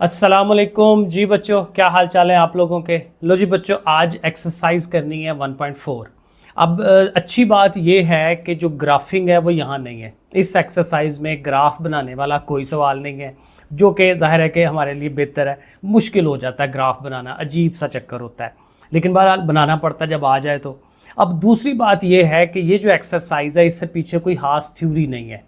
अस्सलामुअलैकुम जी बच्चों, क्या हाल चाल है आप लोगों के। लो जी बच्चों, आज एक्सरसाइज करनी है 1.4। अब अच्छी बात यह है कि जो ग्राफिंग है वो यहाँ नहीं है। इस एक्सरसाइज में ग्राफ बनाने वाला कोई सवाल नहीं है, जो कि जाहिर है कि हमारे लिए बेहतर है। मुश्किल हो जाता है ग्राफ बनाना, अजीब सा चक्कर होता है, लेकिन बहरहाल बनाना पड़ता है जब आ जाए तो। अब दूसरी बात यह है कि ये जो एक्सरसाइज है इससे पीछे कोई खास थ्योरी नहीं है।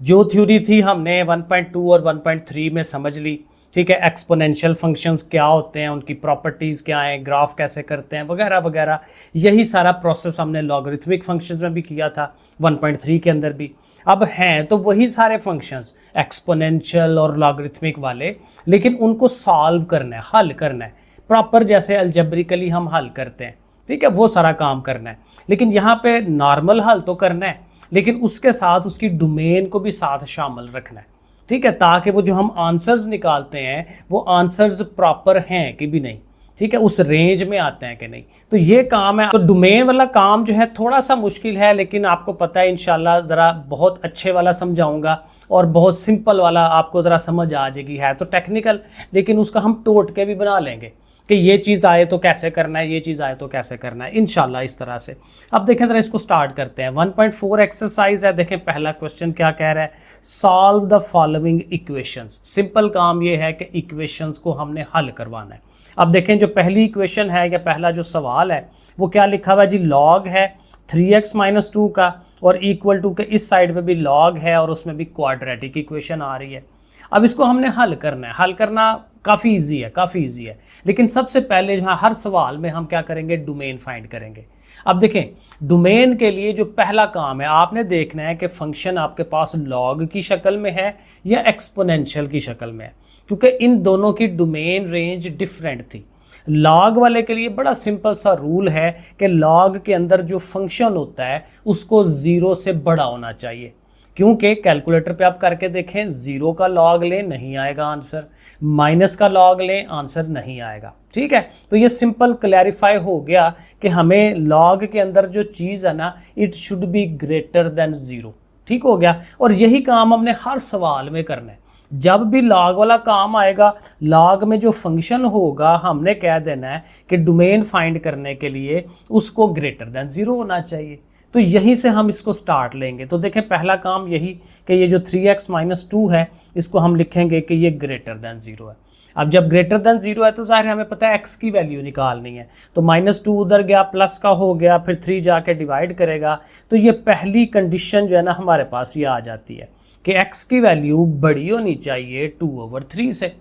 जो थ्योरी थी हमने 1.2 और 1.3 में समझ ली, ठीक है। एक्सपोनेंशियल फंक्शंस क्या होते हैं, उनकी प्रॉपर्टीज़ क्या हैं, ग्राफ कैसे करते हैं, वगैरह वगैरह। यही सारा प्रोसेस हमने लॉगरिथमिक फंक्शंस में भी किया था, 1.3 के अंदर भी। अब हैं तो वही सारे फंक्शंस एक्सपोनेंशियल और लॉगरिथमिक वाले, लेकिन उनको सॉल्व करना है, हल करना है प्रॉपर, जैसे अलजेब्रिकली हम हल करते हैं, ठीक है। वो सारा काम करना है, लेकिन यहाँ पे नॉर्मल हल तो करना है, लेकिन उसके साथ उसकी डोमेन को भी साथ शामिल रखना है, ठीक है, ताकि वो जो हम आंसर्स निकालते हैं वो आंसर्स प्रॉपर हैं कि भी नहीं, ठीक है, उस रेंज में आते हैं कि नहीं। तो ये काम है। तो डोमेन वाला काम जो है थोड़ा सा मुश्किल है, लेकिन आपको पता है इंशाल्लाह ज़रा बहुत अच्छे वाला समझाऊंगा और बहुत सिंपल वाला आपको ज़रा समझ आ जाएगी। है तो टेक्निकल, लेकिन उसका हम टोट के भी बना लेंगे कि ये चीज़ आए तो कैसे करना है, ये चीज़ आए तो कैसे करना है, इंशाल्लाह इस तरह से। अब देखें ज़रा, इसको स्टार्ट करते हैं। 1.4 एक्सरसाइज है। देखें पहला क्वेश्चन क्या कह रहा है, solve the following equations. Simple काम ये है कि इक्वेशंस को हमने हल करवाना है। अब देखें जो पहली इक्वेशन है या पहला जो सवाल है वो क्या लिखा हुआ है जी, लॉग है 3x - 2 का, और इक्वल टू के इस साइड पे भी लॉग है और उसमें भी क्वाड्रेटिक इक्वेशन आ रही है। अब इसको हमने हल करना है। हल करना काफ़ी इजी है, काफ़ी इजी है, लेकिन सबसे पहले जो हर सवाल में हम क्या करेंगे, डोमेन फाइंड करेंगे। अब देखें, डोमेन के लिए जो पहला काम है आपने देखना है कि फंक्शन आपके पास लॉग की शक्ल में है या एक्सपोनेंशियल की शक्ल में है, क्योंकि इन दोनों की डोमेन रेंज डिफरेंट थी। लॉग वाले के लिए बड़ा सिंपल सा रूल है कि लॉग के अंदर जो फंक्शन होता है उसको 0 से बड़ा होना चाहिए, क्योंकि कैलकुलेटर पे आप करके देखें, 0 का लॉग लें नहीं आएगा आंसर, माइनस का लॉग लें आंसर नहीं आएगा, ठीक है। तो ये सिंपल क्लैरिफाई हो गया कि हमें लॉग के अंदर जो चीज़ है ना, it should be greater than 0, ठीक हो गया। और यही काम हमने हर सवाल में करना है। जब भी लॉग वाला काम आएगा, लॉग में जो फंक्शन होगा हमने कह देना है कि डोमेन फाइंड करने के लिए उसको ग्रेटर देन 0 होना चाहिए। तो यहीं से हम इसको स्टार्ट लेंगे। तो देखें पहला काम यही कि ये जो 3x - 2 है इसको हम लिखेंगे कि ये ग्रेटर देन 0 है। अब जब ग्रेटर देन 0 है तो जाहिर है हमें पता है x की वैल्यू निकालनी है। तो -2 उधर गया, प्लस का हो गया, फिर 3 जाके डिवाइड करेगा। तो ये पहली कंडीशन जो है ना हमारे पास ये आ जाती है कि x की वैल्यू बड़ी होनी चाहिए 2/3 से।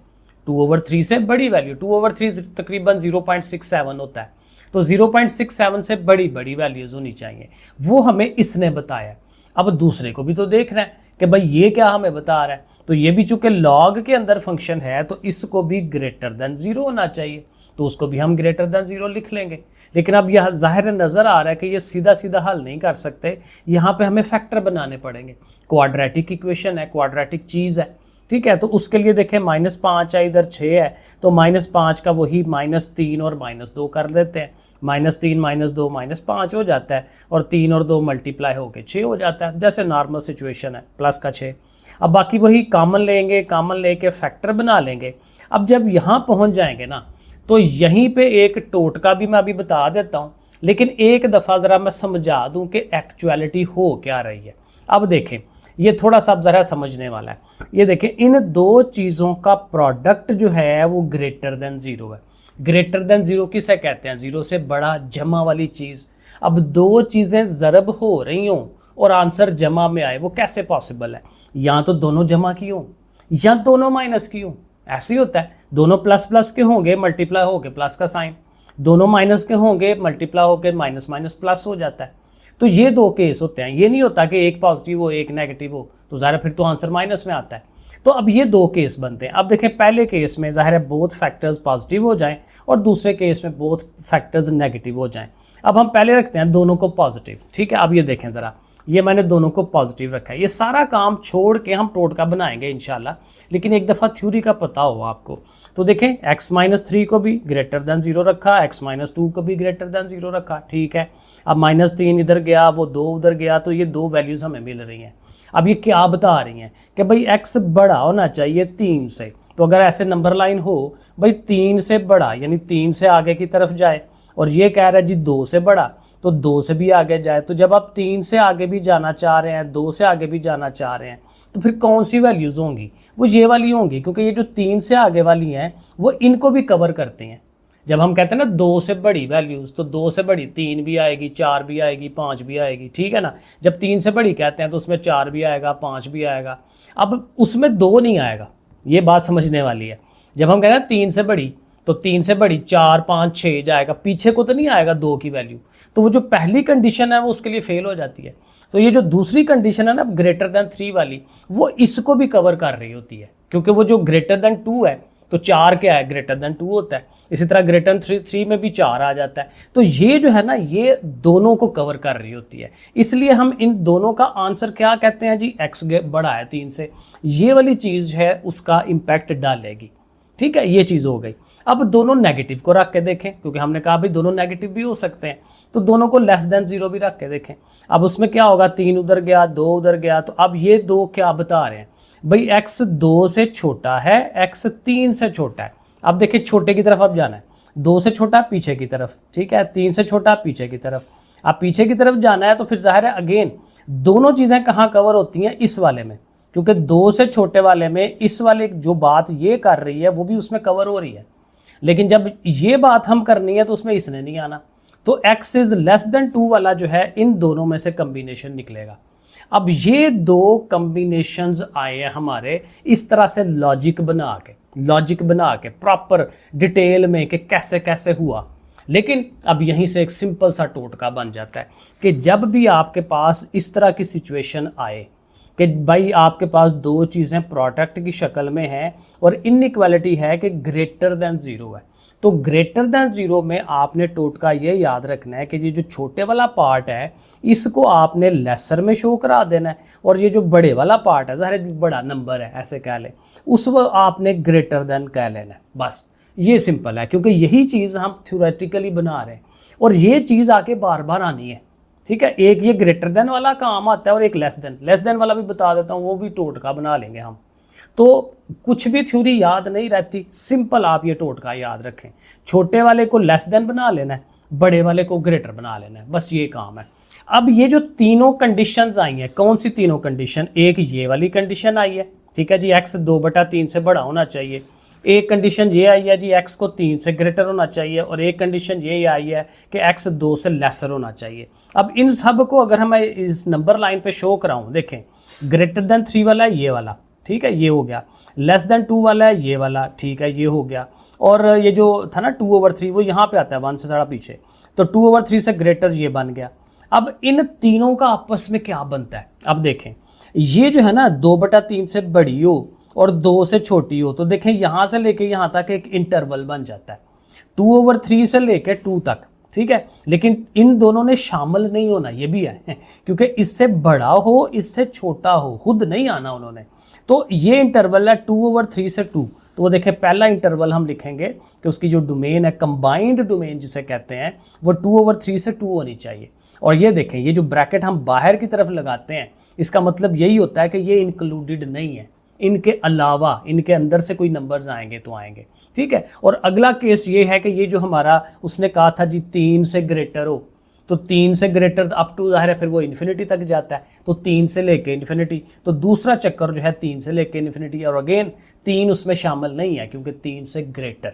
2/3 से बड़ी वैल्यू, 2/3 तकरीबन 0.67 होता है। तो 0.67 से बड़ी बड़ी वैल्यूज होनी चाहिए, वो हमें इसने बताया। अब दूसरे को भी तो देखना है कि भाई ये क्या हमें बता रहा है। तो ये भी चूंकि लॉग के अंदर फंक्शन है तो इसको भी ग्रेटर देन 0 होना चाहिए, तो उसको भी हम ग्रेटर देन 0 लिख लेंगे। लेकिन अब यह जाहिर नज़र आ रहा है कि ये सीधा सीधा हल नहीं कर सकते, यहाँ पे हमें फैक्टर बनाने पड़ेंगे। क्वाड्रेटिक इक्वेशन है, क्वाड्रेटिक चीज़ है, ठीक है। तो उसके लिए देखें -5 है, इधर 6 है, तो -5 का वही -3 और -2 कर देते हैं। -3 - 2 -5 हो जाता है, और 3 और 2 मल्टीप्लाई होकर 6 हो जाता है, जैसे नॉर्मल सिचुएशन है, प्लस का 6। अब बाकी वही कॉमन लेंगे, कॉमन लेके फैक्टर बना लेंगे। अब जब यहाँ पहुँच जाएंगे ना, तो यहीं पे एक टोटका भी मैं अभी बता देता हूँ, लेकिन एक दफ़ा ज़रा मैं समझा दूँ कि एक्चुअलिटी हो क्या रही है। अब देखें, ये थोड़ा सा ज़रा समझने वाला है। ये देखें, इन दो चीज़ों का प्रोडक्ट जो है वो ग्रेटर देन 0 है। ग्रेटर देन 0 किसे कहते हैं, 0 से बड़ा, जमा वाली चीज़। अब दो चीज़ें ज़रब हो रही हों और आंसर जमा में आए, वो कैसे पॉसिबल है। या तो दोनों जमा की हों या दोनों माइनस की हों, ऐसे ही होता है। दोनों प्लस प्लस के होंगे, मल्टीप्लाई होके प्लस का साइन, दोनों माइनस के होंगे, मल्टीप्लाई होके माइनस माइनस प्लस हो जाता है। तो ये दो केस होते हैं। ये नहीं होता कि एक पॉजिटिव हो एक नेगेटिव हो, तो ज़ाहिर फिर तो आंसर माइनस में आता है। तो अब ये दो केस बनते हैं। अब देखें, पहले केस में ज़ाहिर है बोथ फैक्टर्स पॉजिटिव हो जाएं और दूसरे केस में बोथ फैक्टर्स नेगेटिव हो जाएं। अब हम पहले रखते हैं दोनों को पॉजिटिव, ठीक है। अब ये देखें ज़रा, ये मैंने दोनों को पॉजिटिव रखा है। ये सारा काम छोड़ के हम टोटका बनाएंगे इंशाल्लाह, लेकिन एक दफ़ा थ्योरी का पता हो आपको। तो देखें, x - 3 को भी ग्रेटर देन 0 रखा, x - 2 को भी ग्रेटर देन 0 रखा, ठीक है। अब -3 इधर गया, वो 2 उधर गया, तो ये दो वैल्यूज़ हमें मिल रही हैं। अब ये क्या बता रही हैं कि भाई x बड़ा होना चाहिए 3 से। तो अगर ऐसे नंबर लाइन हो भाई 3 से बड़ा यानी 3 से आगे की तरफ जाए, और ये कह रहा है जी 2 से बड़ा तो 2 से भी आगे जाए। तो जब आप 3 से आगे भी जाना चाह रहे हैं, 2 से आगे भी जाना चाह रहे हैं, तो फिर कौन सी वैल्यूज़ होंगी? वो ये वाली होंगी, क्योंकि ये जो 3 से आगे वाली हैं वो इनको भी कवर करते हैं। जब हम कहते हैं ना 2 से बड़ी वैल्यूज़, तो 2 से बड़ी 3 भी आएगी, 4 भी आएगी, 5 भी आएगी, ठीक है ना। जब 3 से बड़ी कहते हैं तो उसमें 4 भी आएगा, 5 भी आएगा। अब उसमें 2 नहीं आएगा, ये बात समझने वाली है। जब हम कहते हैं 3 से बड़ी, तो 3 से बड़ी 4, 5, 6 जाएगा, पीछे को तो नहीं आएगा 2 की वैल्यू। तो वो जो पहली कंडीशन है वो उसके लिए फेल हो जाती है। तो ये जो दूसरी कंडीशन है ना ग्रेटर देन 3 वाली, वो इसको भी कवर कर रही होती है, क्योंकि वो जो ग्रेटर देन 2 है, तो 4 क्या है, ग्रेटर देन 2 होता है। इसी तरह ग्रेटर देन 3 में भी 4 आ जाता है। तो ये जो है ना ये दोनों को कवर कर रही होती है। इसलिए हम इन दोनों का आंसर क्या कहते हैं जी, x बड़ा है 3 से, ये वाली चीज़ है उसका इम्पैक्ट डालेगी। ठीक है, ये चीज़ हो गई। अब दोनों नेगेटिव को रख के देखें, क्योंकि हमने कहा भाई दोनों नेगेटिव भी हो सकते हैं, तो दोनों को लेस देन 0 भी रख के देखें। अब उसमें क्या होगा, 3 उधर गया, 2 उधर गया, तो अब ये 2 क्या बता रहे हैं भाई, x 2 से छोटा है, x 3 से छोटा है। अब देखिए छोटे की तरफ अब जाना है, 2 से छोटा पीछे की तरफ, ठीक है, 3 से छोटा पीछे की तरफ। अब पीछे की तरफ जाना है तो फिर जाहिर है अगेन दोनों चीज़ें कहाँ कवर होती हैं, इस वाले में, क्योंकि 2 से छोटे वाले में इस वाले जो बात ये कर रही है वो भी उसमें कवर हो रही है। लेकिन जब ये बात हम करनी है तो उसमें इसने नहीं आना। तो x इज लेस देन 2 वाला जो है इन दोनों में से कम्बिनेशन निकलेगा। अब ये 2 कम्बिनेशंस आए हैं हमारे इस तरह से लॉजिक बना के प्रॉपर डिटेल में कि कैसे कैसे हुआ। लेकिन अब यहीं से एक सिंपल सा टोटका बन जाता है कि जब भी आपके पास इस तरह की सिचुएशन आए कि भाई आपके पास 2 चीज़ें प्रोडक्ट की शक्ल में हैं और इनइक्वालिटी है कि ग्रेटर देन 0 है, तो ग्रेटर देन 0 में आपने टोटका ये याद रखना है कि ये जो छोटे वाला पार्ट है इसको आपने लेसर में शो करा देना है, और ये जो बड़े वाला पार्ट है, ज़ाहिर बड़ा नंबर है ऐसे कह लें, उस वक्त आपने ग्रेटर देन कह लेना है। बस ये सिंपल है, क्योंकि यही चीज़ हम थ्योरेटिकली बना रहे हैं और ये चीज़ आके बार बार आनी है। ठीक है, एक ये ग्रेटर देन वाला काम आता है और एक लेस देन वाला भी बता देता हूँ, वो भी टोटका बना लेंगे हम। तो कुछ भी थ्योरी याद नहीं रहती, सिंपल आप ये टोटका याद रखें, छोटे वाले को लेस देन बना लेना है, बड़े वाले को ग्रेटर बना लेना है, बस ये काम है। अब ये जो तीनों कंडीशंस आई हैं, कौन सी तीनों कंडीशन, एक ये वाली कंडीशन आई है, ठीक है जी, x 2/3 से बड़ा होना चाहिए। एक कंडीशन ये आई है जी x को 3 से ग्रेटर होना चाहिए, और एक कंडीशन ये आई है कि x 2 से लेसर होना चाहिए। अब इन सब को अगर हम इस नंबर लाइन पे शो कराऊं, देखें ग्रेटर देन 3 वाला है ये वाला, ठीक है, ये हो गया, लेस देन 2 वाला है ये वाला, ठीक है, ये हो गया, और ये जो था ना 2/3 वो यहाँ पे आता है 1 से थोड़ा पीछे, तो 2/3 से ग्रेटर ये बन गया। अब इन तीनों का आपस में क्या बनता है, अब देखें ये जो है ना 2/3 से बड़ी हो और 2 से छोटी हो, तो देखें यहाँ से लेके यहाँ तक एक इंटरवल बन जाता है 2/3 से लेके 2 तक, ठीक है। लेकिन इन दोनों ने शामिल नहीं होना, ये भी है क्योंकि इससे बड़ा हो इससे छोटा हो, खुद नहीं आना उन्होंने। तो ये इंटरवल है 2/3 से 2, तो वो देखें पहला इंटरवल हम लिखेंगे कि उसकी जो डोमेन है, कंबाइंड डोमेन जिसे कहते हैं, वो 2/3 से 2 होनी चाहिए। और ये देखें ये जो ब्रैकेट हम बाहर की तरफ लगाते हैं, इसका मतलब यही होता है कि ये इंक्लूडेड नहीं है, इनके अलावा इनके अंदर से कोई नंबर्स आएंगे तो आएंगे, ठीक है। और अगला केस ये है कि ये जो हमारा उसने कहा था जी 3 से ग्रेटर हो, तो 3 से ग्रेटर अप टू ज़ाहिर है फिर वो इन्फिनिटी तक जाता है, तो 3 से लेके इन्फिनिटी, तो दूसरा चक्कर जो है 3 से लेके इन्फिनिटी, और अगेन 3 उसमें शामिल नहीं है क्योंकि 3 से ग्रेटर।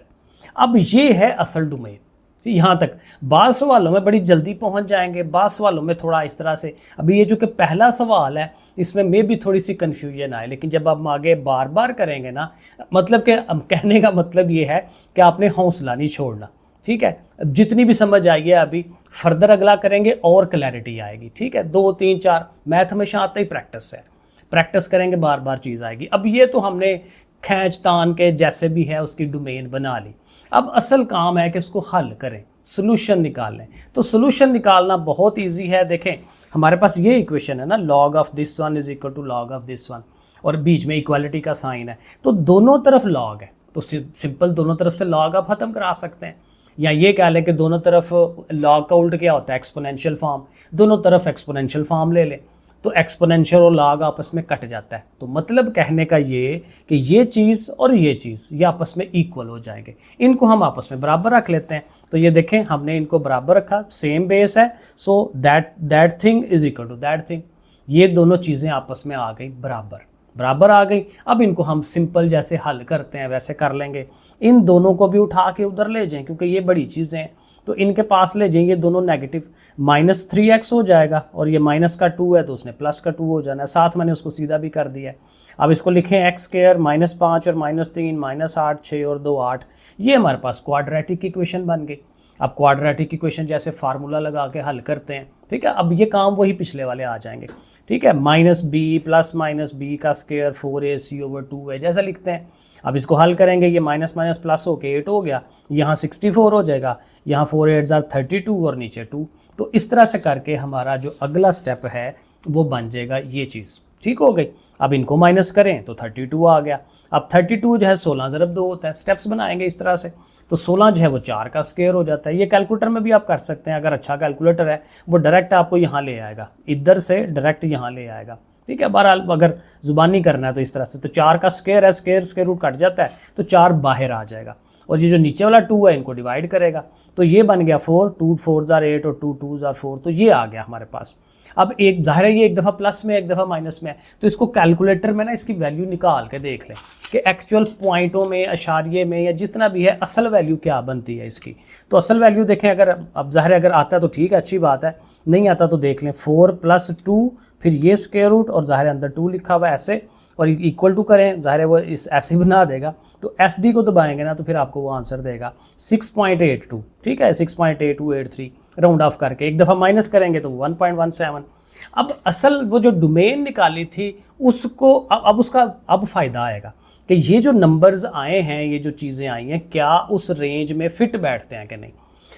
अब ये है असल डोमेन। यहाँ तक बाद सवालों में बड़ी जल्दी पहुँच जाएंगे, बाद सवालों में थोड़ा इस तरह से। अभी ये जो कि पहला सवाल है इसमें मे भी थोड़ी सी कन्फ्यूजन आए, लेकिन जब हम आगे बार बार करेंगे ना, मतलब कि कहने का मतलब ये है कि आपने हौसला नहीं छोड़ना, ठीक है। जितनी भी समझ आई है अभी फर्दर अगला करेंगे और क्लैरिटी आएगी, ठीक है। 2 3 4 मैथ हमेशा आता ही प्रैक्टिस है, प्रैक्टिस करेंगे बार बार चीज़ आएगी। अब ये तो हमने खींच तान के जैसे भी है उसकी डोमेन बना ली, अब असल काम है कि उसको हल करें, सोल्यूशन निकालें। तो सोल्यूशन निकालना बहुत इजी है। देखें हमारे पास ये इक्वेशन है ना, log of this one is equal to log of this one, और बीच में इक्वालिटी का साइन है, तो दोनों तरफ log है, तो सिंपल दोनों तरफ से log आप ख़त्म करा सकते हैं। या ये कह लें कि दोनों तरफ log का उल्ट क्या होता है, एक्सपोनेंशियल फॉर्म, दोनों तरफ एक्सपोनेंशियल फॉर्म ले लें। तो एक्सपोनेंशियल और लॉग आपस में कट जाता है। तो मतलब कहने का ये कि ये चीज़ और ये चीज़ ये आपस में इक्वल हो जाएंगे, इनको हम आपस में बराबर रख लेते हैं। तो ये देखें हमने इनको बराबर रखा, सेम बेस है, so that thing is equal to that thing. ये दोनों चीज़ें आपस में आ गई बराबर आ गई। अब इनको हम सिंपल जैसे हल करते हैं वैसे कर लेंगे। इन दोनों को भी उठा के उधर ले जाएं क्योंकि ये बड़ी चीज़ें हैं, तो इनके पास ले जाएं, ये दोनों नेगेटिव, -3x हो जाएगा और ये माइनस का 2 है तो उसने प्लस का 2 हो जाना है। साथ मैंने उसको सीधा भी कर दिया है। अब इसको लिखें x² -5 और -3 -8 6 और 2 8। ये हमारे पास क्वाड्रेटिक इक्वेशन बन गई। अब क्वाड्रेटिक इक्वेशन जैसे फार्मूला लगा के हल करते हैं, ठीक है। अब ये काम वही पिछले वाले आ जाएंगे, ठीक है। -b + -b का स्क्वायर 4ac/2 है जैसा लिखते हैं। अब इसको हल करेंगे, ये माइनस माइनस प्लस होके 8 हो गया, यहाँ 64 हो जाएगा, यहाँ 4 8 32 और नीचे 2। तो इस तरह से करके हमारा जो अगला स्टेप है वो बन जाएगा ये चीज़, ठीक हो गई। अब इनको माइनस करें तो 32 आ गया। अब 32 जो है 16 × 2 होता है। स्टेप्स बनाएंगे इस तरह से, तो 16 जो है वो 4 का स्क्वायर हो जाता है। ये कैलकुलेटर में भी आप कर सकते हैं, अगर अच्छा कैलकुलेटर है वो डायरेक्ट आपको यहाँ ले आएगा, इधर से डायरेक्ट यहाँ ले आएगा, ठीक है। बहरहाल अगर जुबानी करना है तो इस तरह से, तो 4 का स्क्वायर है, स्क्वायर रूट कट जाता है तो 4 बाहर आ जाएगा, और ये जो नीचे वाला 2 है इनको डिवाइड करेगा, तो ये बन गया 4, 2 4 8 और 2 2 4, तो ये आ गया हमारे पास। अब एक जाहिर है ये एक दफ़ा प्लस में एक दफ़ा माइनस में है, तो इसको कैलकुलेटर में ना इसकी वैल्यू निकाल के देख लें कि एक्चुअल पॉइंटों में, अशारिये में या जितना भी है असल वैल्यू क्या बनती है इसकी। तो असल वैल्यू देखें, अगर अब जाहिर है अगर आता है तो ठीक है, अच्छी बात है, नहीं आता तो देख लें। 4 + 2 फिर ये स्क्वायर रूट और जाहिर है अंदर 2 लिखा हुआ है ऐसे, और इक्वल टू करें, जाहिर है वो इस ऐसे बना देगा, तो SD को दबाएंगे ना तो फिर आपको वो आंसर देगा 6.82, ठीक है, 6.8283 राउंड ऑफ करके। एक दफ़ा माइनस करेंगे तो 1.17। अब असल वो जो डोमेन निकाली थी उसको अब उसका अब फ़ायदा आएगा कि ये जो नंबर्स आए हैं, ये जो चीज़ें आई हैं, क्या उस रेंज में फिट बैठते हैं कि नहीं।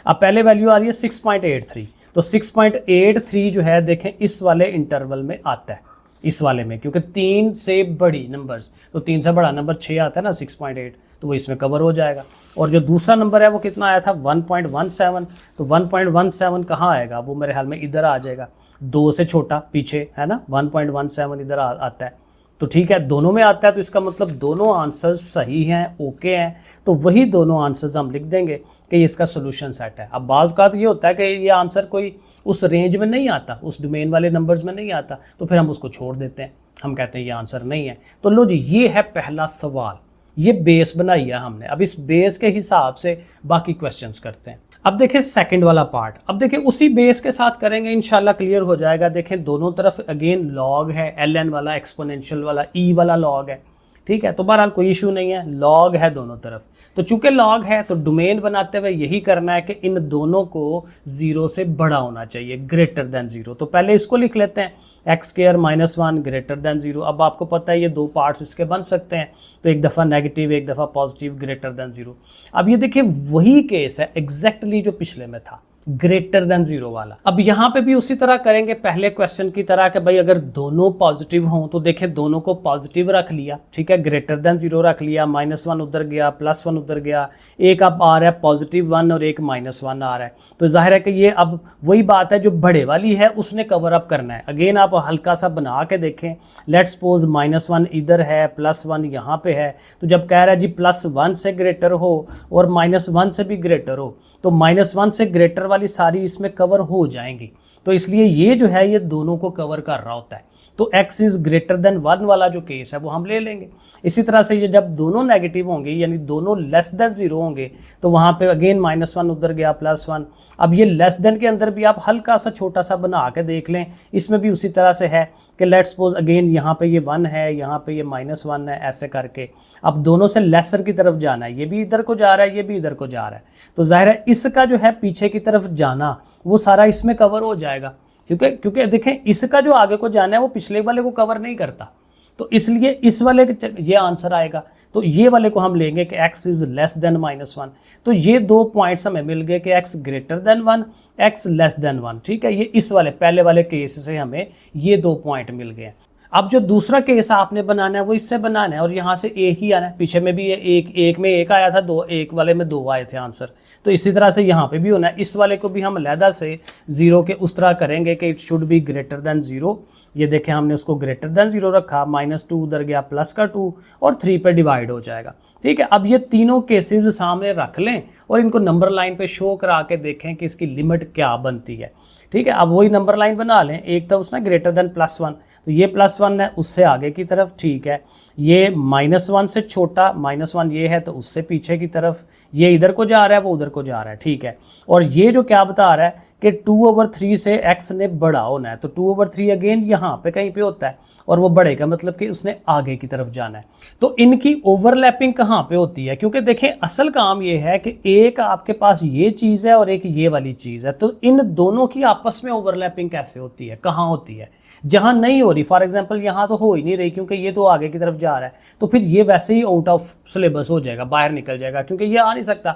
अब पहले वैल्यू आ रही है 6.83, तो 6.83 जो है देखें इस वाले इंटरवल में आता है, इस वाले में, क्योंकि 3 से बड़ी नंबर्स, तो 3 से बड़ा नंबर 6 आता है ना 6.8, तो वो इसमें कवर हो जाएगा। और जो दूसरा नंबर है वो कितना आया था 1.17, तो 1.17 कहाँ आएगा, वो मेरे ख्याल में इधर आ जाएगा, 2 से छोटा पीछे है ना, 1.17 इधर आता है, तो ठीक है दोनों में आता है, तो इसका मतलब दोनों आंसर्स सही हैं, ओके हैं, तो वही दोनों आंसर्स हम लिख देंगे कि ये इसका सोल्यूशन सेट है। अब बाज़ का तो ये होता है कि ये आंसर कोई उस रेंज में नहीं आता, उस डोमेन वाले नंबर्स में नहीं आता, तो फिर हम उसको छोड़ देते हैं, हम कहते हैं ये आंसर नहीं है। तो लो जी, ये है पहला सवाल, ये बेस बनाई है हमने। अब इस बेस के हिसाब से बाकी क्वेश्चंस करते हैं। अब देखें सेकंड वाला पार्ट, अब देखें उसी बेस के साथ करेंगे, इंशाल्लाह क्लियर हो जाएगा। देखें दोनों तरफ अगेन लॉग है, ln वाला, एक्सपोनेंशियल वाला, e वाला लॉग है, ठीक है। तो बहरहाल कोई इशू नहीं है, लॉग है दोनों तरफ। तो चूंकि लॉग है तो डोमेन बनाते हुए यही करना है कि इन दोनों को 0 से बड़ा होना चाहिए, ग्रेटर देन 0। तो पहले इसको लिख लेते हैं, x² -1 ग्रेटर देन 0। अब आपको पता है ये दो पार्ट्स इसके बन सकते हैं, तो एक दफ़ा नेगेटिव एक दफ़ा पॉजिटिव, ग्रेटर देन 0। अब ये देखिए वही केस है एग्जैक्टली जो पिछले में था, ग्रेटर देन 0 वाला। अब यहाँ पे भी उसी तरह करेंगे पहले क्वेश्चन की तरह कि भाई अगर दोनों पॉजिटिव हों तो देखें दोनों को पॉजिटिव रख लिया, ठीक है, ग्रेटर देन 0 रख लिया, -1 उधर गया, +1 उधर गया, एक अब आ रहा है +1 और एक -1 आ रहा है। तो जाहिर है कि ये अब वही बात है जो बड़े वाली है उसने कवर अप करना है। अगेन आप हल्का सा बना के देखें, लेट्स सपोज -1 इधर है, +1 यहाँ पे है, तो जब कह रहा है जी +1 से ग्रेटर हो और -1 से भी ग्रेटर हो, तो -1 से ग्रेटर वाली सारी इसमें कवर हो जाएंगी। तो इसलिए ये जो है ये दोनों को कवर कर रहा होता है। तो x इज़ ग्रेटर देन 1 वाला जो केस है वो हम ले लेंगे। इसी तरह से ये जब दोनों नेगेटिव होंगे यानी दोनों लेस देन 0 होंगे तो वहाँ पे अगेन -1 उधर गया, +1। अब ये लेस देन के अंदर भी आप हल्का सा छोटा सा बना के देख लें, इसमें भी उसी तरह से है कि लेट्स सपोज अगेन यहाँ पे ये 1 है, यहाँ पे ये -1 है, ऐसे करके अब दोनों से लेसर की तरफ जाना है, ये भी इधर को जा रहा है, ये भी इधर को जा रहा है। तो जाहिर है इसका जो है पीछे की तरफ जाना वो सारा इसमें कवर हो जाएगा, क्योंकि देखें इसका जो आगे को जाना है वो पिछले वाले को कवर नहीं करता, तो इसलिए इस वाले ये आंसर आएगा। तो ये वाले को हम लेंगे कि x इज़ लेस देन -1। तो ये दो पॉइंट्स हमें मिल गए कि x greater than 1, x less then 1, ठीक है। ये इस वाले पहले वाले केस से हमें ये दो पॉइंट मिल गए। अब जो दूसरा केस आपने बनाना है वो इससे बनाना है और यहाँ से एक ही आना है, पीछे में भी एक में एक आया था, दो एक वाले में दो आए थे आंसर, तो इसी तरह से यहाँ पे भी होना है। इस वाले को भी हम अलहदा से जीरो के उस तरह करेंगे कि it should be greater than zero. ये देखें हमने उसको ग्रेटर देन जीरो रखा, -2 उधर गया +2 और 3 पे डिवाइड हो जाएगा। ठीक है, अब ये तीनों केसेस सामने रख लें और इनको नंबर लाइन पे शो करा के देखें कि इसकी लिमिट क्या बनती है। ठीक है, अब वही नंबर लाइन बना लें, एक तो उसने ग्रेटर देन +1, तो ये +1 है उससे आगे की तरफ। ठीक है, ये -1 से छोटा, -1 ये है तो उससे पीछे की तरफ, ये इधर को जा रहा है वो उधर को जा रहा है। ठीक है, और ये जो क्या बता रहा है कि 2/3 से x ने बड़ा होना है, तो 2/3 अगेन यहाँ पे कहीं पे होता है और वो बढ़ेगा, मतलब कि उसने आगे की तरफ जाना है। तो इनकी ओवरलैपिंग कहाँ पे होती है, क्योंकि देखें असल काम ये है कि एक आपके पास ये चीज़ है और एक ये वाली चीज़ है, तो इन दोनों की आपस में ओवरलैपिंग कैसे होती है, कहाँ होती है, जहाँ नहीं हो रही। फॉर एग्जांपल यहाँ तो हो ही नहीं रही क्योंकि ये तो आगे की तरफ जा रहा है, तो फिर ये वैसे ही आउट ऑफ सिलेबस हो जाएगा, बाहर निकल जाएगा, क्योंकि ये आ नहीं सकता,